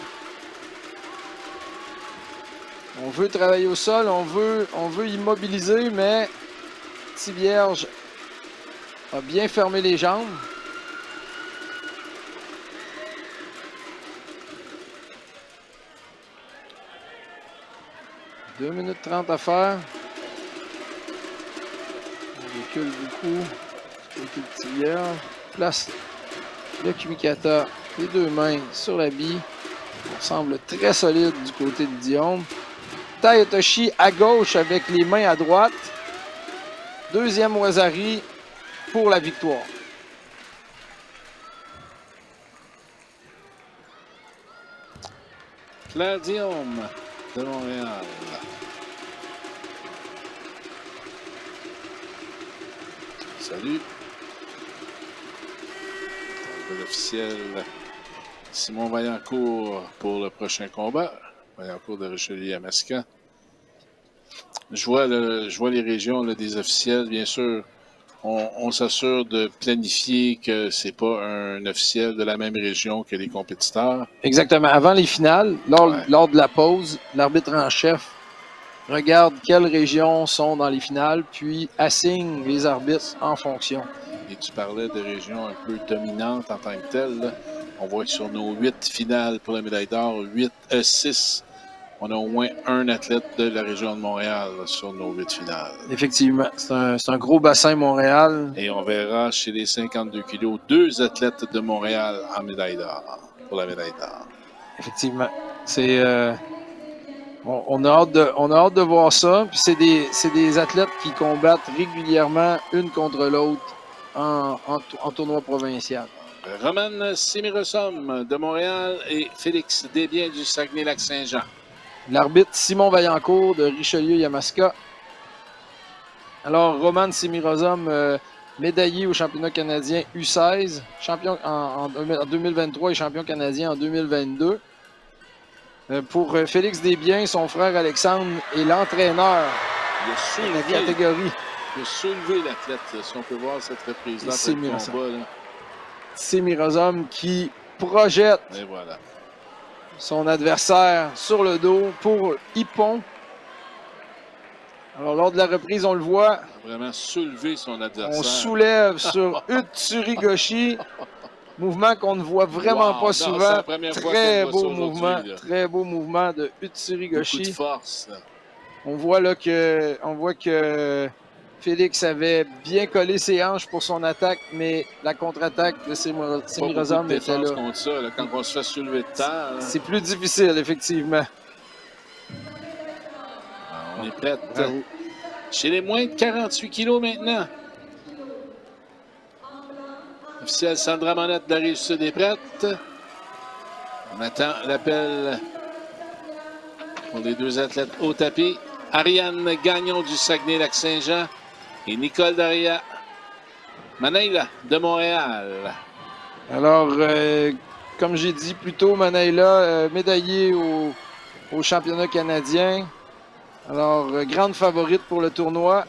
On veut travailler au sol, on veut immobiliser, mais Tivierge a bien fermé les jambes. « 2 minutes 30 à faire. » On recule beaucoup. Tivierge place le Kumikata, les deux mains sur la bille. On semble très solide du côté de Diome. Tayotoshi à gauche avec les mains à droite. Deuxième Wazari pour la victoire. Claire Diome de Montréal. Salut. L'officiel Simon Vaillancourt pour le prochain combat. Vaillancourt de Richelieu-Yamaska. Je vois les régions là, des officiels, bien sûr. On s'assure de planifier que c'est pas un officiel de la même région que les compétiteurs. Exactement. Avant les finales, lors de la pause, l'arbitre en chef regarde quelles régions sont dans les finales, puis assigne les arbitres en fonction. Et tu parlais de régions un peu dominantes en tant que telles. Là. On voit que sur nos 8 finales pour la médaille d'or, 6, on a au moins un athlète de la région de Montréal là, sur nos 8 finales. Effectivement, c'est un gros bassin Montréal. Et on verra chez les 52 kilos 2 athlètes de Montréal en médaille d'or, pour la médaille d'or. Effectivement. C'est... On a hâte de voir ça. Puis c'est des athlètes qui combattent régulièrement une contre l'autre en tournoi provincial. Roman Simirosom de Montréal et Félix Desbiens du Saguenay-Lac-Saint-Jean. L'arbitre Simon Vaillancourt de Richelieu-Yamaska. Alors, Roman Simirosom, médaillé au championnat canadien U16, champion en 2023 et champion canadien en 2022. Pour Félix Desbiens, son frère Alexandre est l'entraîneur de la catégorie. Il a soulevé l'athlète, si on peut voir cette reprise-là après le combat. Simirosom qui projette son adversaire sur le dos pour Hippon. Alors, lors de la reprise, on le voit. Il a vraiment soulevé son adversaire. On soulève sur Utsurigoshi. Mouvement qu'on ne voit vraiment pas souvent. Très beau mouvement. Très beau mouvement de Utsurigoshi. Beaucoup de force. On voit que Félix avait bien collé ses hanches pour son attaque, mais la contre-attaque de Simirosom était là. Contre ça, là, quand on se fait soulever de terre. C'est plus difficile, effectivement. On est prêt. Chez les moins de 48 kilos maintenant. Officiel Sandra Monette de la Rive-Sud est prête. On attend l'appel pour les 2 athlètes au tapis. Ariane Gagnon du Saguenay-Lac-Saint-Jean et Nicole Daria Manaïla de Montréal. Alors, comme j'ai dit plus tôt, Manaïla, médaillée au championnat canadien. Alors, grande favorite pour le tournoi.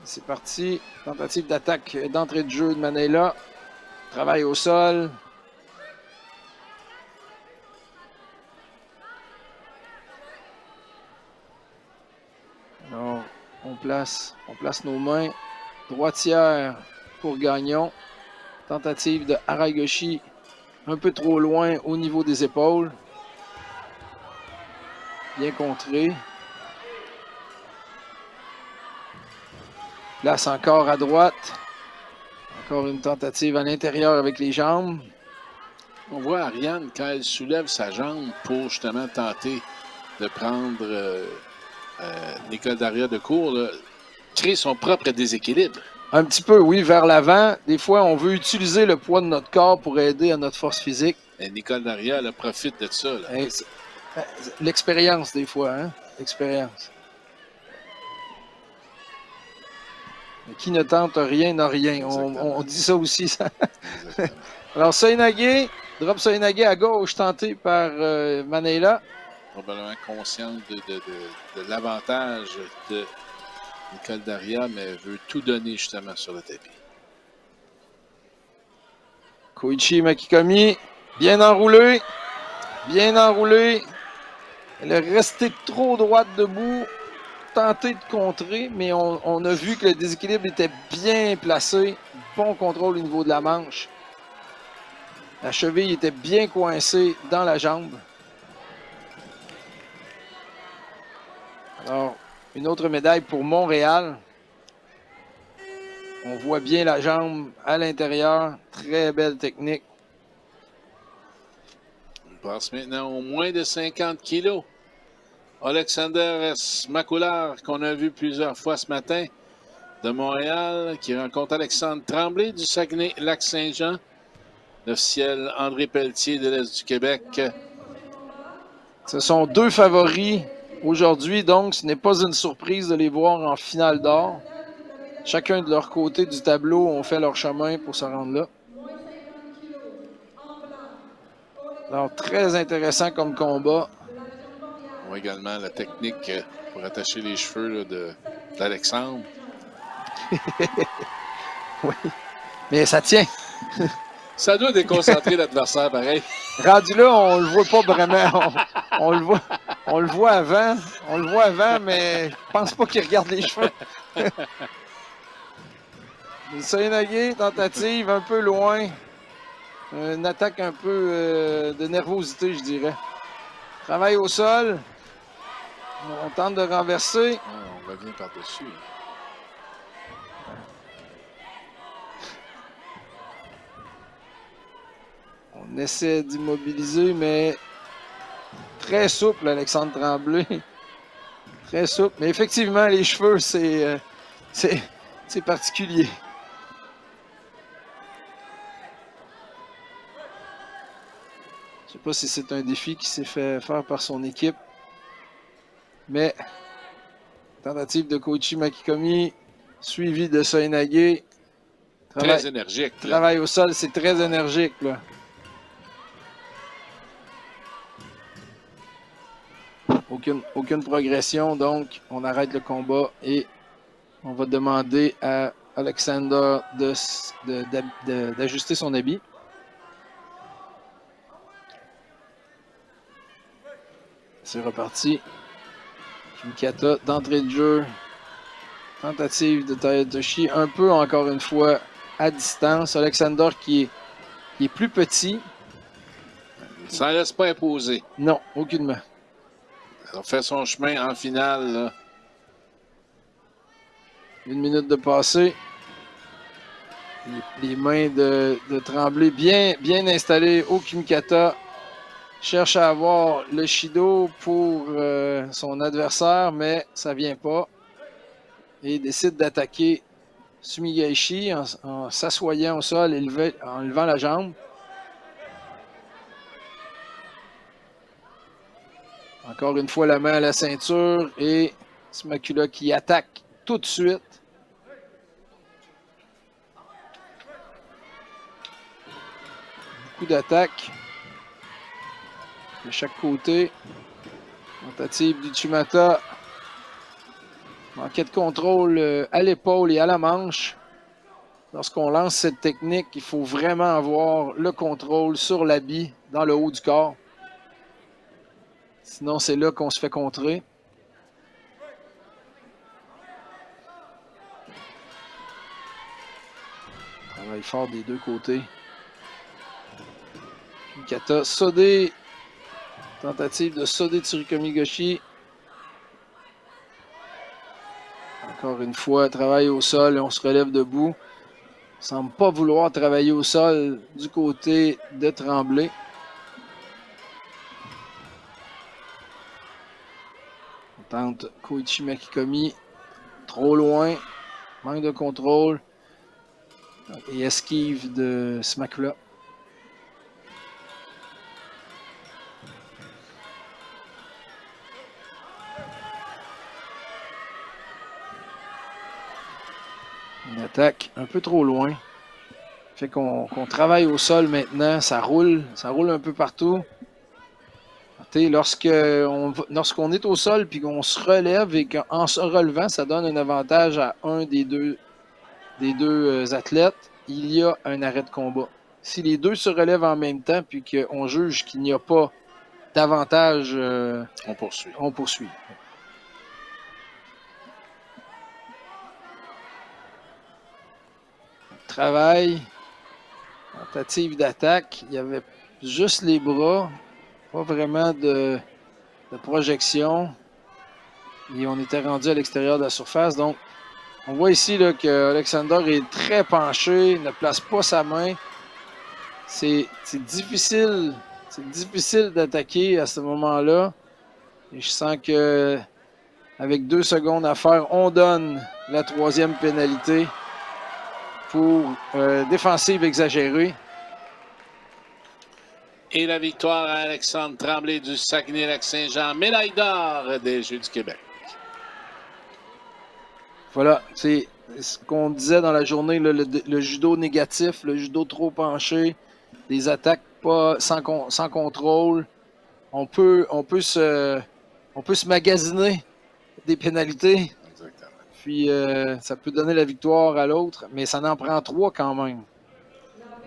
C'est parti. Tentative d'attaque d'entrée de jeu de Manaïla. Travail au sol. Alors, on place nos mains. Droitière pour Gagnon. Tentative de Haraguchi un peu trop loin au niveau des épaules. Bien contré. Place encore à droite. Encore une tentative à l'intérieur avec les jambes. On voit Ariane quand elle soulève sa jambe pour justement tenter de prendre Nicole Daria de court, là, créer son propre déséquilibre. Un petit peu, oui, vers l'avant. Des fois, on veut utiliser le poids de notre corps pour aider à notre force physique. Et Nicole Daria, elle profite de ça. L'expérience, des fois, hein? L'expérience. Qui ne tente rien n'a rien. On dit ça aussi. Ça. Alors, Soinagé, drop Soinagé à gauche, tenté par Manela. Probablement consciente de l'avantage de Nicole Daria, mais veut tout donner justement sur le tapis. Koichi Makikomi, bien enroulé. Bien enroulé. Elle est restée trop droite debout. Tenté de contrer, mais on a vu que le déséquilibre était bien placé. Bon contrôle au niveau de la manche. La cheville était bien coincée dans la jambe. Alors, une autre médaille pour Montréal. On voit bien la jambe à l'intérieur. Très belle technique. On passe maintenant au moins de 50 kilos. Alexander Smakoulard, qu'on a vu plusieurs fois ce matin, de Montréal, qui rencontre Alexandre Tremblay du Saguenay-Lac-Saint-Jean. L'officiel André Pelletier de l'Est du Québec. Ce sont deux favoris aujourd'hui, donc ce n'est pas une surprise de les voir en finale d'or. Chacun de leur côté du tableau ont fait leur chemin pour se rendre là. Alors, très intéressant comme combat. On voit également la technique pour attacher les cheveux là, d'Alexandre. Oui, mais ça tient. Ça doit déconcentrer l'adversaire, pareil. Rendu là, on le voit pas vraiment. On le voit avant. On le voit avant, mais je pense pas qu'il regarde les cheveux. Soinagé, tentative un peu loin. Une attaque un peu de nervosité, je dirais. Travail au sol. On tente de renverser. On revient par-dessus. On essaie d'immobiliser, mais très souple, Alexandre Tremblay. Très souple. Mais effectivement, les cheveux, c'est particulier. Je ne sais pas si c'est un défi qui s'est fait faire par son équipe. Mais tentative de Koichi Makikomi, suivi de Soinagé. Très énergique. Là. Travail au sol, c'est très énergique. Là. Aucune progression, donc on arrête le combat et on va demander à Alexander d'ajuster son habit. C'est reparti. Kimikata d'entrée de jeu. Tentative de Tayatoshi. Un peu, encore une fois, à distance. Alexander qui est plus petit. Il s'en laisse pas imposer. Non, aucunement. On fait son chemin en finale. Là. 1 minute de passé. Les mains de Tremblay bien installées au Kimikata. Cherche à avoir le Shido pour son adversaire, mais ça vient pas. Et décide d'attaquer Sumigaishi en s'assoyant au sol et en levant la jambe. Encore une fois, la main à la ceinture et Smakula qui attaque tout de suite. Beaucoup d'attaques de chaque côté. Tentative du Chimata. Manquait de contrôle à l'épaule et à la manche. lorsqu'on lance cette technique, il faut vraiment avoir le contrôle sur l'habit dans le haut du corps. Sinon, c'est là qu'on se fait contrer. Travail fort des deux côtés. Kimikata, Sodé. Tentative de Sodé Tsurikomigoshi. Encore une fois, travail au sol et on se relève debout. Il ne semble pas vouloir travailler au sol du côté de Tremblay. On tente Koichi Makikomi. Trop loin. Manque de contrôle. Et esquive de Smakula. Une attaque un peu trop loin. Fait qu'on travaille au sol maintenant. Ça roule un peu partout. Lorsqu'on est au sol puis qu'on se relève et qu'en se relevant, ça donne un avantage à un des deux athlètes. Il y a un arrêt de combat. Si les deux se relèvent en même temps puis qu'on juge qu'il n'y a pas d'avantage, on poursuit. Travail. Tentative d'attaque. Il y avait juste les bras. Pas vraiment de projection. Et on était rendu à l'extérieur de la surface. Donc, on voit ici là, que Alexander est très penché, ne place pas sa main. C'est difficile d'attaquer à ce moment-là. Et je sens que avec 2 secondes à faire, on donne la 3e pénalité pour défensive exagérée. Et la victoire à Alexandre Tremblay du Saguenay-Lac-Saint-Jean, médaille d'or des Jeux du Québec. Voilà, c'est ce qu'on disait dans la journée, le judo négatif, le judo trop penché, des attaques pas sans contrôle. On peut se magasiner des pénalités. Exactement. Puis ça peut donner la victoire à l'autre, mais ça en prend 3 quand même.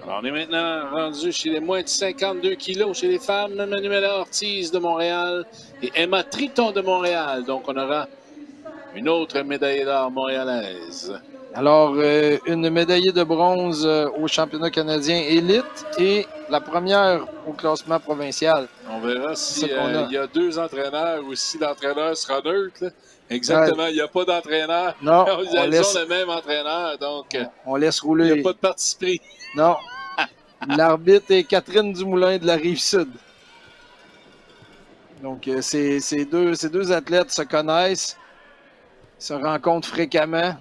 Alors, on est maintenant rendu chez les moins de 52 kilos chez les femmes. Manuela Ortiz de Montréal et Emma Triton de Montréal. Donc, on aura une autre médaille d'or montréalaise. Alors, une médaillée de bronze au championnat canadien élite et la première au classement provincial. On verra s'il y a 2 entraîneurs ou si l'entraîneur sera neutre. Là. Exactement, il n'y a pas d'entraîneur. Non, Ils ont le même entraîneur, donc on laisse rouler. Il n'y a pas de parti pris. Non. L'arbitre est Catherine Dumoulin de la Rive-Sud. Donc, ces deux athlètes se connaissent, se rencontrent fréquemment.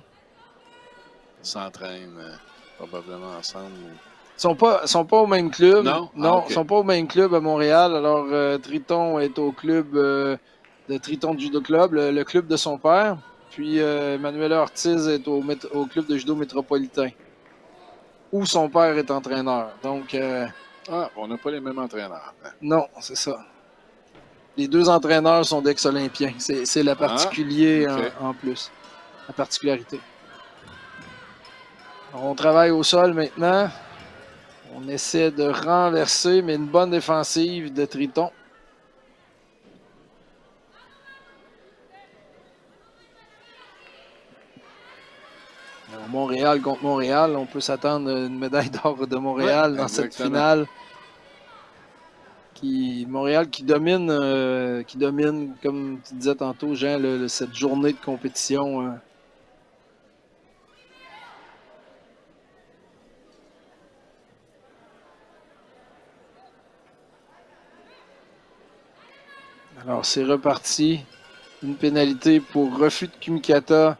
Ils s'entraînent probablement ensemble. Ils sont pas au même club. Non? Non, okay. Ils sont pas au même club à Montréal. Alors, Triton est au club de Triton Judo Club, le club de son père. Puis, Manuela Ortiz est au club de judo métropolitain, où son père est entraîneur. Donc, on n'a pas les mêmes entraîneurs. Non, c'est ça. Les 2 entraîneurs sont d'ex-olympiens. C'est la particulier okay. en plus. La particularité. Alors, on travaille au sol maintenant. On essaie de renverser, mais une bonne défensive de Triton. Alors, Montréal contre Montréal, on peut s'attendre à une médaille d'or de Montréal dans cette finale. Montréal qui domine, comme tu disais tantôt, Jean, cette journée de compétition. Alors, c'est reparti. Une pénalité pour refus de Kimikata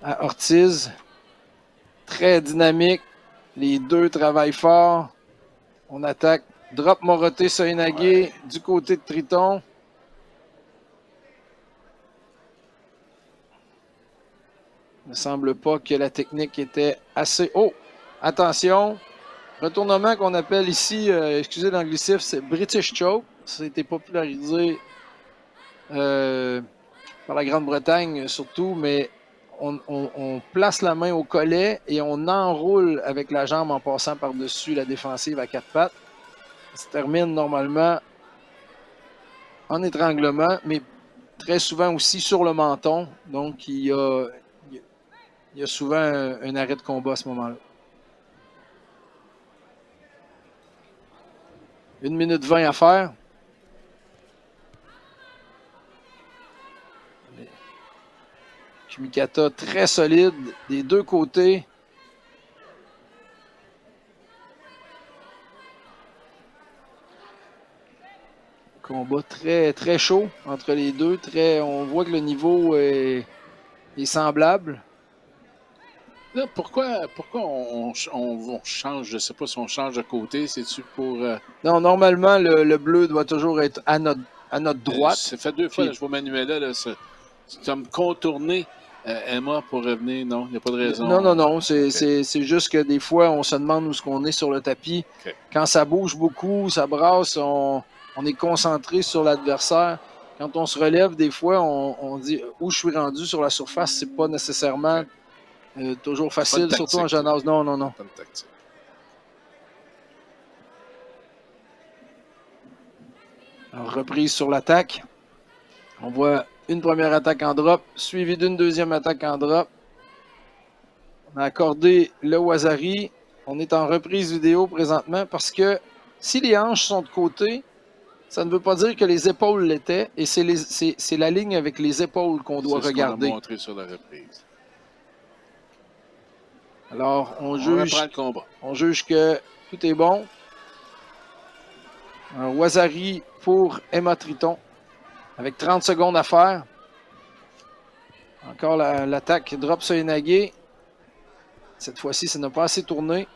à Ortiz. Très dynamique. Les 2 travaillent fort. On attaque. Drop Moroté Soinagé du côté de Triton. Il ne semble pas que la technique était assez... Oh! Attention! Retournement qu'on appelle ici, excusez l'anglicisme, c'est British Choke. Ça a été popularisé par la Grande-Bretagne surtout, mais on place la main au collet et on enroule avec la jambe en passant par-dessus la défensive à 4 pattes. Ça se termine normalement en étranglement, mais très souvent aussi sur le menton. Donc, il y a souvent un arrêt de combat à ce moment-là. 1 minute 20 à faire. Kimikata très solide des deux côtés. Combat très, très chaud entre les deux. On voit que le niveau est semblable. Là, pourquoi on change, je ne sais pas si on change de côté, c'est-tu pour... Non, normalement, le bleu doit toujours être à notre droite. Ça fait 2 fois, là, je vois Manuela, là, c'est comme contourner Emma pour revenir. Non, il n'y a pas de raison. Non. C'est juste que des fois, on se demande où est-ce qu'on est sur le tapis. Okay. Quand ça bouge beaucoup, ça brasse, on est concentré sur l'adversaire. Quand on se relève, des fois, on dit où je suis rendu sur la surface, c'est pas nécessairement toujours facile, tactique, surtout en jeune âge. Non. Pas de tactique. Alors, reprise sur l'attaque. On voit une première attaque en drop, suivie d'une deuxième attaque en drop. On a accordé le Wazari. On est en reprise vidéo présentement parce que si les hanches sont de côté, ça ne veut pas dire que les épaules l'étaient. Et c'est la ligne avec les épaules qu'on doit regarder. C'est ce qu'on a montré sur la reprise. Alors, on juge que tout est bon. Un Wazari pour Emma Triton avec 30 secondes à faire. Encore l'attaque drop Soyenage. Cette fois-ci, ça n'a pas assez tourné.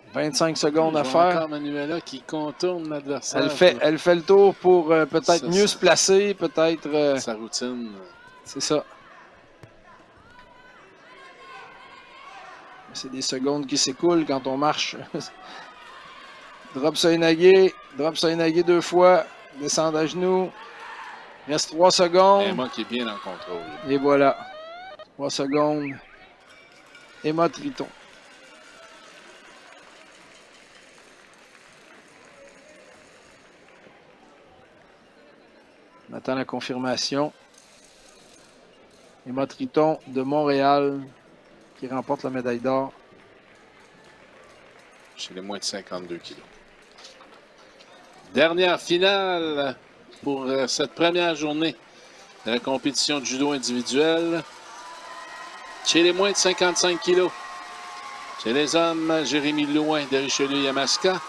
« 25 secondes à faire. » Encore Manuela qui contourne l'adversaire. Elle fait le tour pour peut-être mieux se placer, peut-être... sa routine. C'est ça. C'est des secondes qui s'écoulent quand on marche. Drop Soyenage 2 fois, descend à genoux. Il reste 3 secondes. Emma qui est bien en contrôle. Et voilà. 3 secondes. Emma Triton. On attend la confirmation. Emma Triton de Montréal qui remporte la médaille d'or. Chez les moins de 52 kilos. Dernière finale pour cette première journée de la compétition de judo individuel. Chez les moins de 55 kilos. Chez les hommes, Jérémy Blouin de Richelieu-Yamaska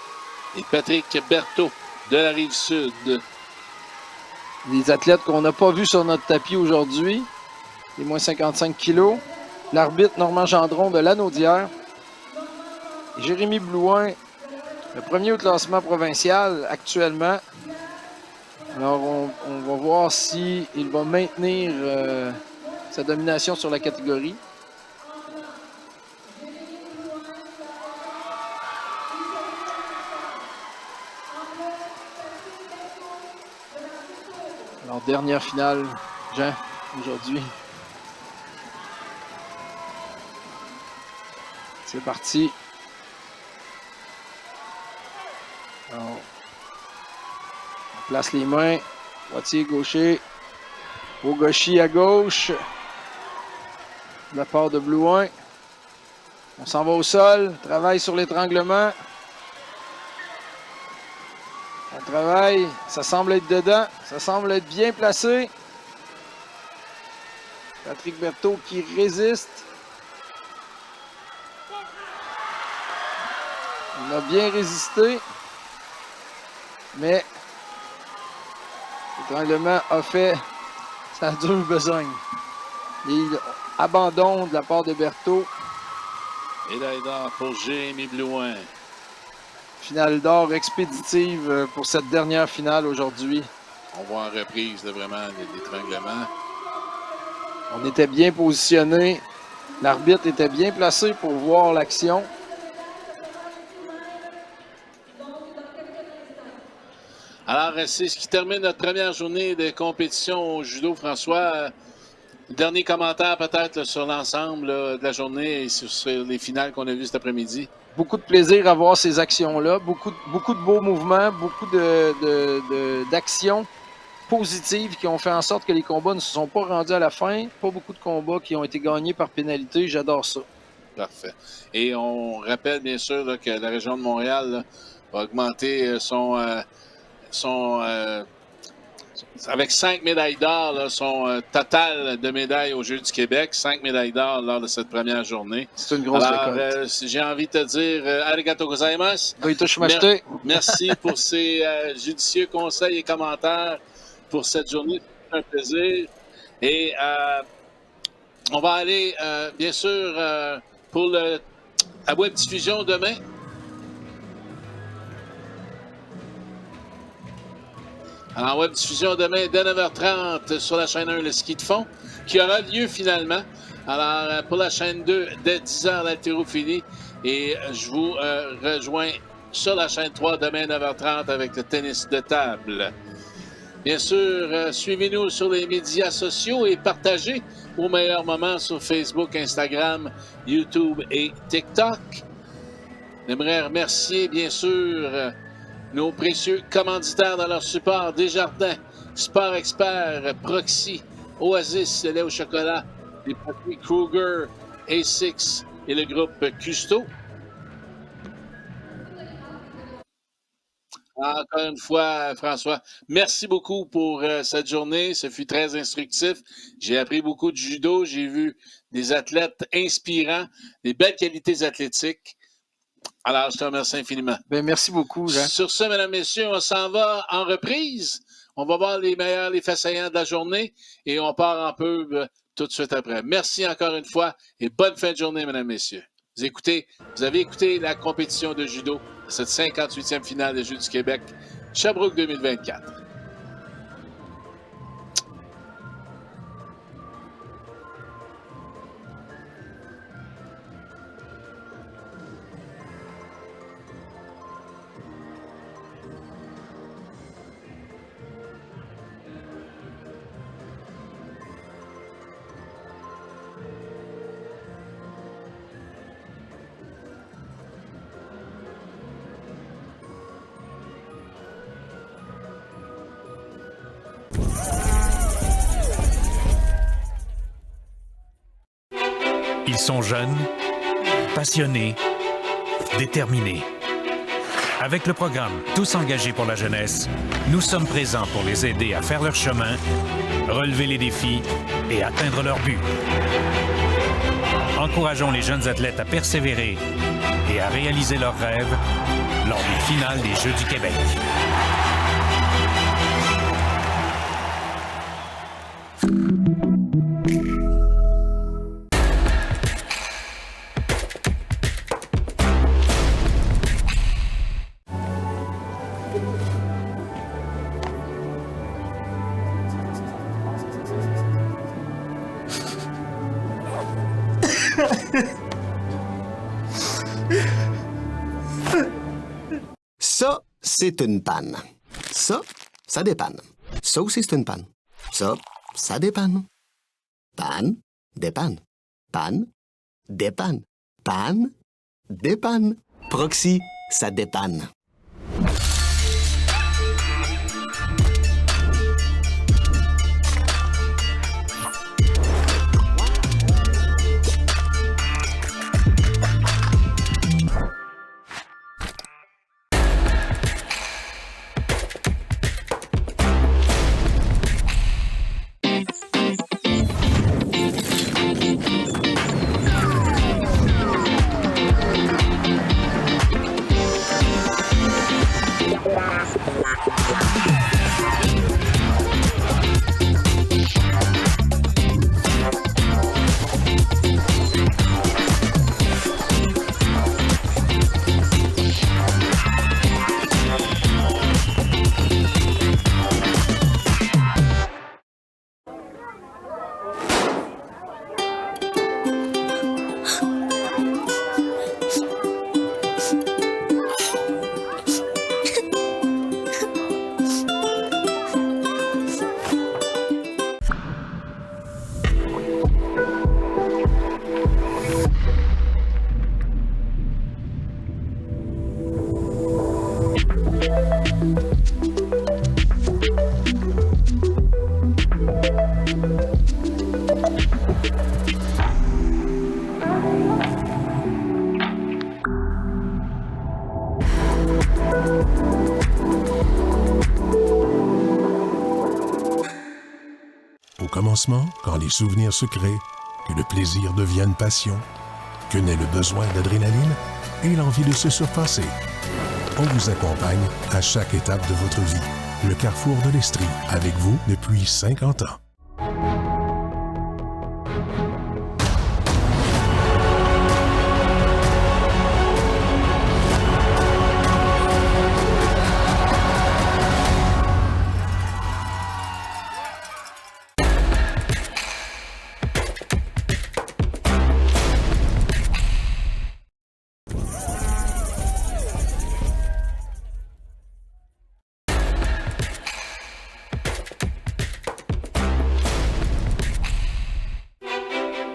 et Patrick Berthaud de la Rive-Sud. Les athlètes qu'on n'a pas vus sur notre tapis aujourd'hui, les moins 55 kilos. L'arbitre Normand Gendron de Lanaudière. Jérémy Blouin, le premier au classement provincial actuellement. Alors, on va voir s'il va maintenir sa domination sur la catégorie. Alors, dernière finale, Jean, aujourd'hui. C'est parti. Alors, on place les mains. Boîtier gaucher. Ogoshi à gauche. De la part de Blouin. On s'en va au sol. Travaille sur l'étranglement. On travaille. Ça semble être dedans. Ça semble être bien placé. Patrick Berthaud qui résiste. On a bien résisté, mais l'étranglement a fait sa dure besogne. Et abandon de la part de Berthaud. Médaille d'or pour Jérémy Blouin. Finale d'or expéditive pour cette dernière finale aujourd'hui. On voit en reprise là, vraiment l'étranglement. On était bien positionné. L'arbitre était bien placé pour voir l'action. Alors, c'est ce qui termine notre première journée de compétition au judo, François. Dernier commentaire peut-être là, sur l'ensemble de la journée et sur les finales qu'on a vues cet après-midi. Beaucoup de plaisir à voir ces actions-là, beaucoup de beaux mouvements, beaucoup d'actions positives qui ont fait en sorte que les combats ne se sont pas rendus à la fin. Pas beaucoup de combats qui ont été gagnés par pénalité. J'adore ça. Parfait. Et on rappelle bien sûr là, que la région de Montréal là, va augmenter avec 5 médailles d'or, là, son total de médailles aux Jeux du Québec, 5 médailles d'or lors de cette première journée. C'est une grosse récolte. J'ai envie de te dire arigato gozaimasu. Merci pour ces judicieux conseils et commentaires pour cette journée. C'est un plaisir. Et on va aller, bien sûr, pour la web diffusion demain. Alors, web diffusion demain dès 9h30 sur la chaîne 1, le ski de fond, qui aura lieu finalement. Alors, pour la chaîne 2, dès 10h, l'haltérophilie. Et je vous rejoins sur la chaîne 3 demain 9h30 avec le tennis de table. Bien sûr, suivez-nous sur les médias sociaux et partagez au meilleur moment sur Facebook, Instagram, YouTube et TikTok. J'aimerais remercier, bien sûr, nos précieux commanditaires dans leur support, Desjardins, Sport Expert, Proxy, Oasis, le lait au chocolat, les produits Kruger, A6 et le groupe Custo. Encore une fois, François, merci beaucoup pour cette journée. Ce fut très instructif. J'ai appris beaucoup de judo. J'ai vu des athlètes inspirants, des belles qualités athlétiques. Alors, je te remercie infiniment. Bien, merci beaucoup, Jean. Sur ce, mesdames, messieurs, on s'en va en reprise. On va voir les meilleurs, les faits saillants de la journée et on part en pub tout de suite après. Merci encore une fois et bonne fin de journée, mesdames, messieurs. Vous avez écouté la compétition de judo, cette 58e finale des Jeux du Québec, Sherbrooke 2024. Ils sont jeunes, passionnés, déterminés. Avec le programme Tous engagés pour la jeunesse, nous sommes présents pour les aider à faire leur chemin, relever les défis et atteindre leur but. Encourageons les jeunes athlètes à persévérer et à réaliser leurs rêves lors des finales des Jeux du Québec. Ça, c'est une panne. Ça dépanne. Ça aussi, c'est une panne. Ça dépanne. Panne, dépanne. Panne, dépanne. Panne, dépanne. Proxy, ça dépanne. commencement, quand les souvenirs se créent, que le plaisir devienne passion, que naît le besoin d'adrénaline et l'envie de se surpasser. On vous accompagne à chaque étape de votre vie. Le Carrefour de l'Estrie, avec vous depuis 50 ans.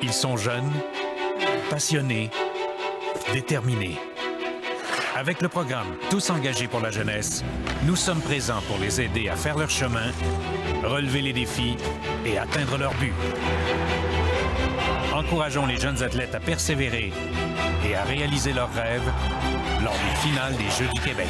Ils sont jeunes, passionnés, déterminés. Avec le programme Tous engagés pour la jeunesse, nous sommes présents pour les aider à faire leur chemin, relever les défis et atteindre leur but. Encourageons les jeunes athlètes à persévérer et à réaliser leurs rêves lors des finales des Jeux du Québec.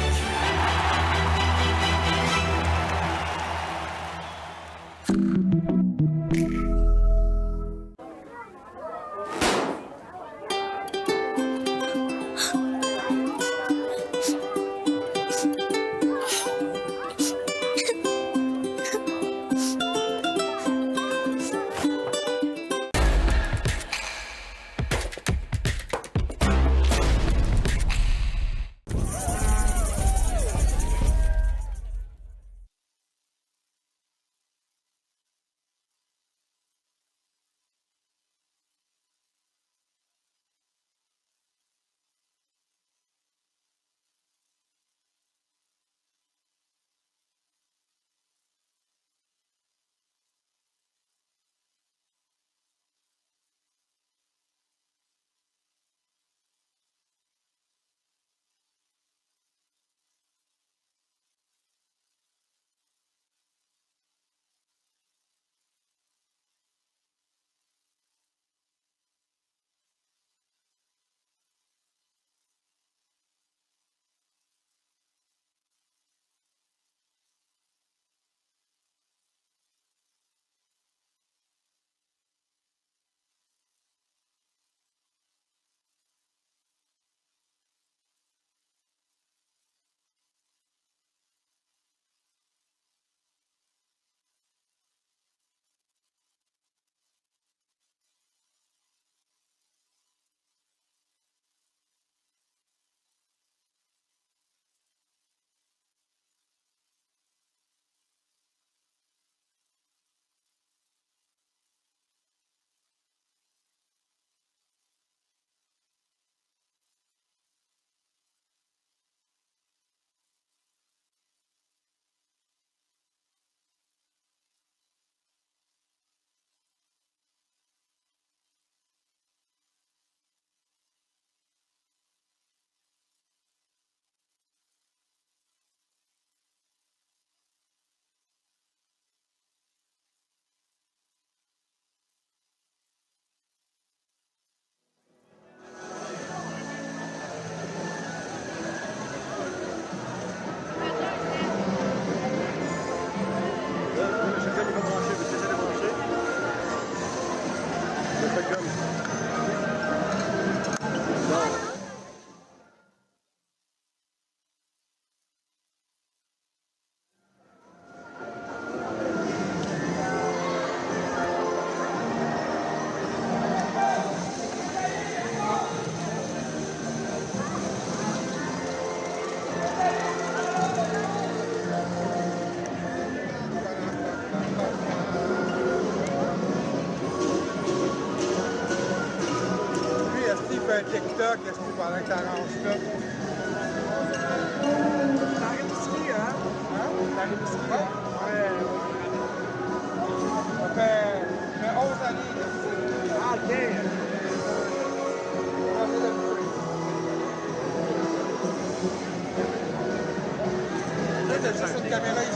TikTok, est-ce que pendant que t'arranges là? T'as réussi, hein? T'as réussi, hein? Ouais. Ça fait 11 années, là. Ah, ok. Là, t'as juste une caméra ici.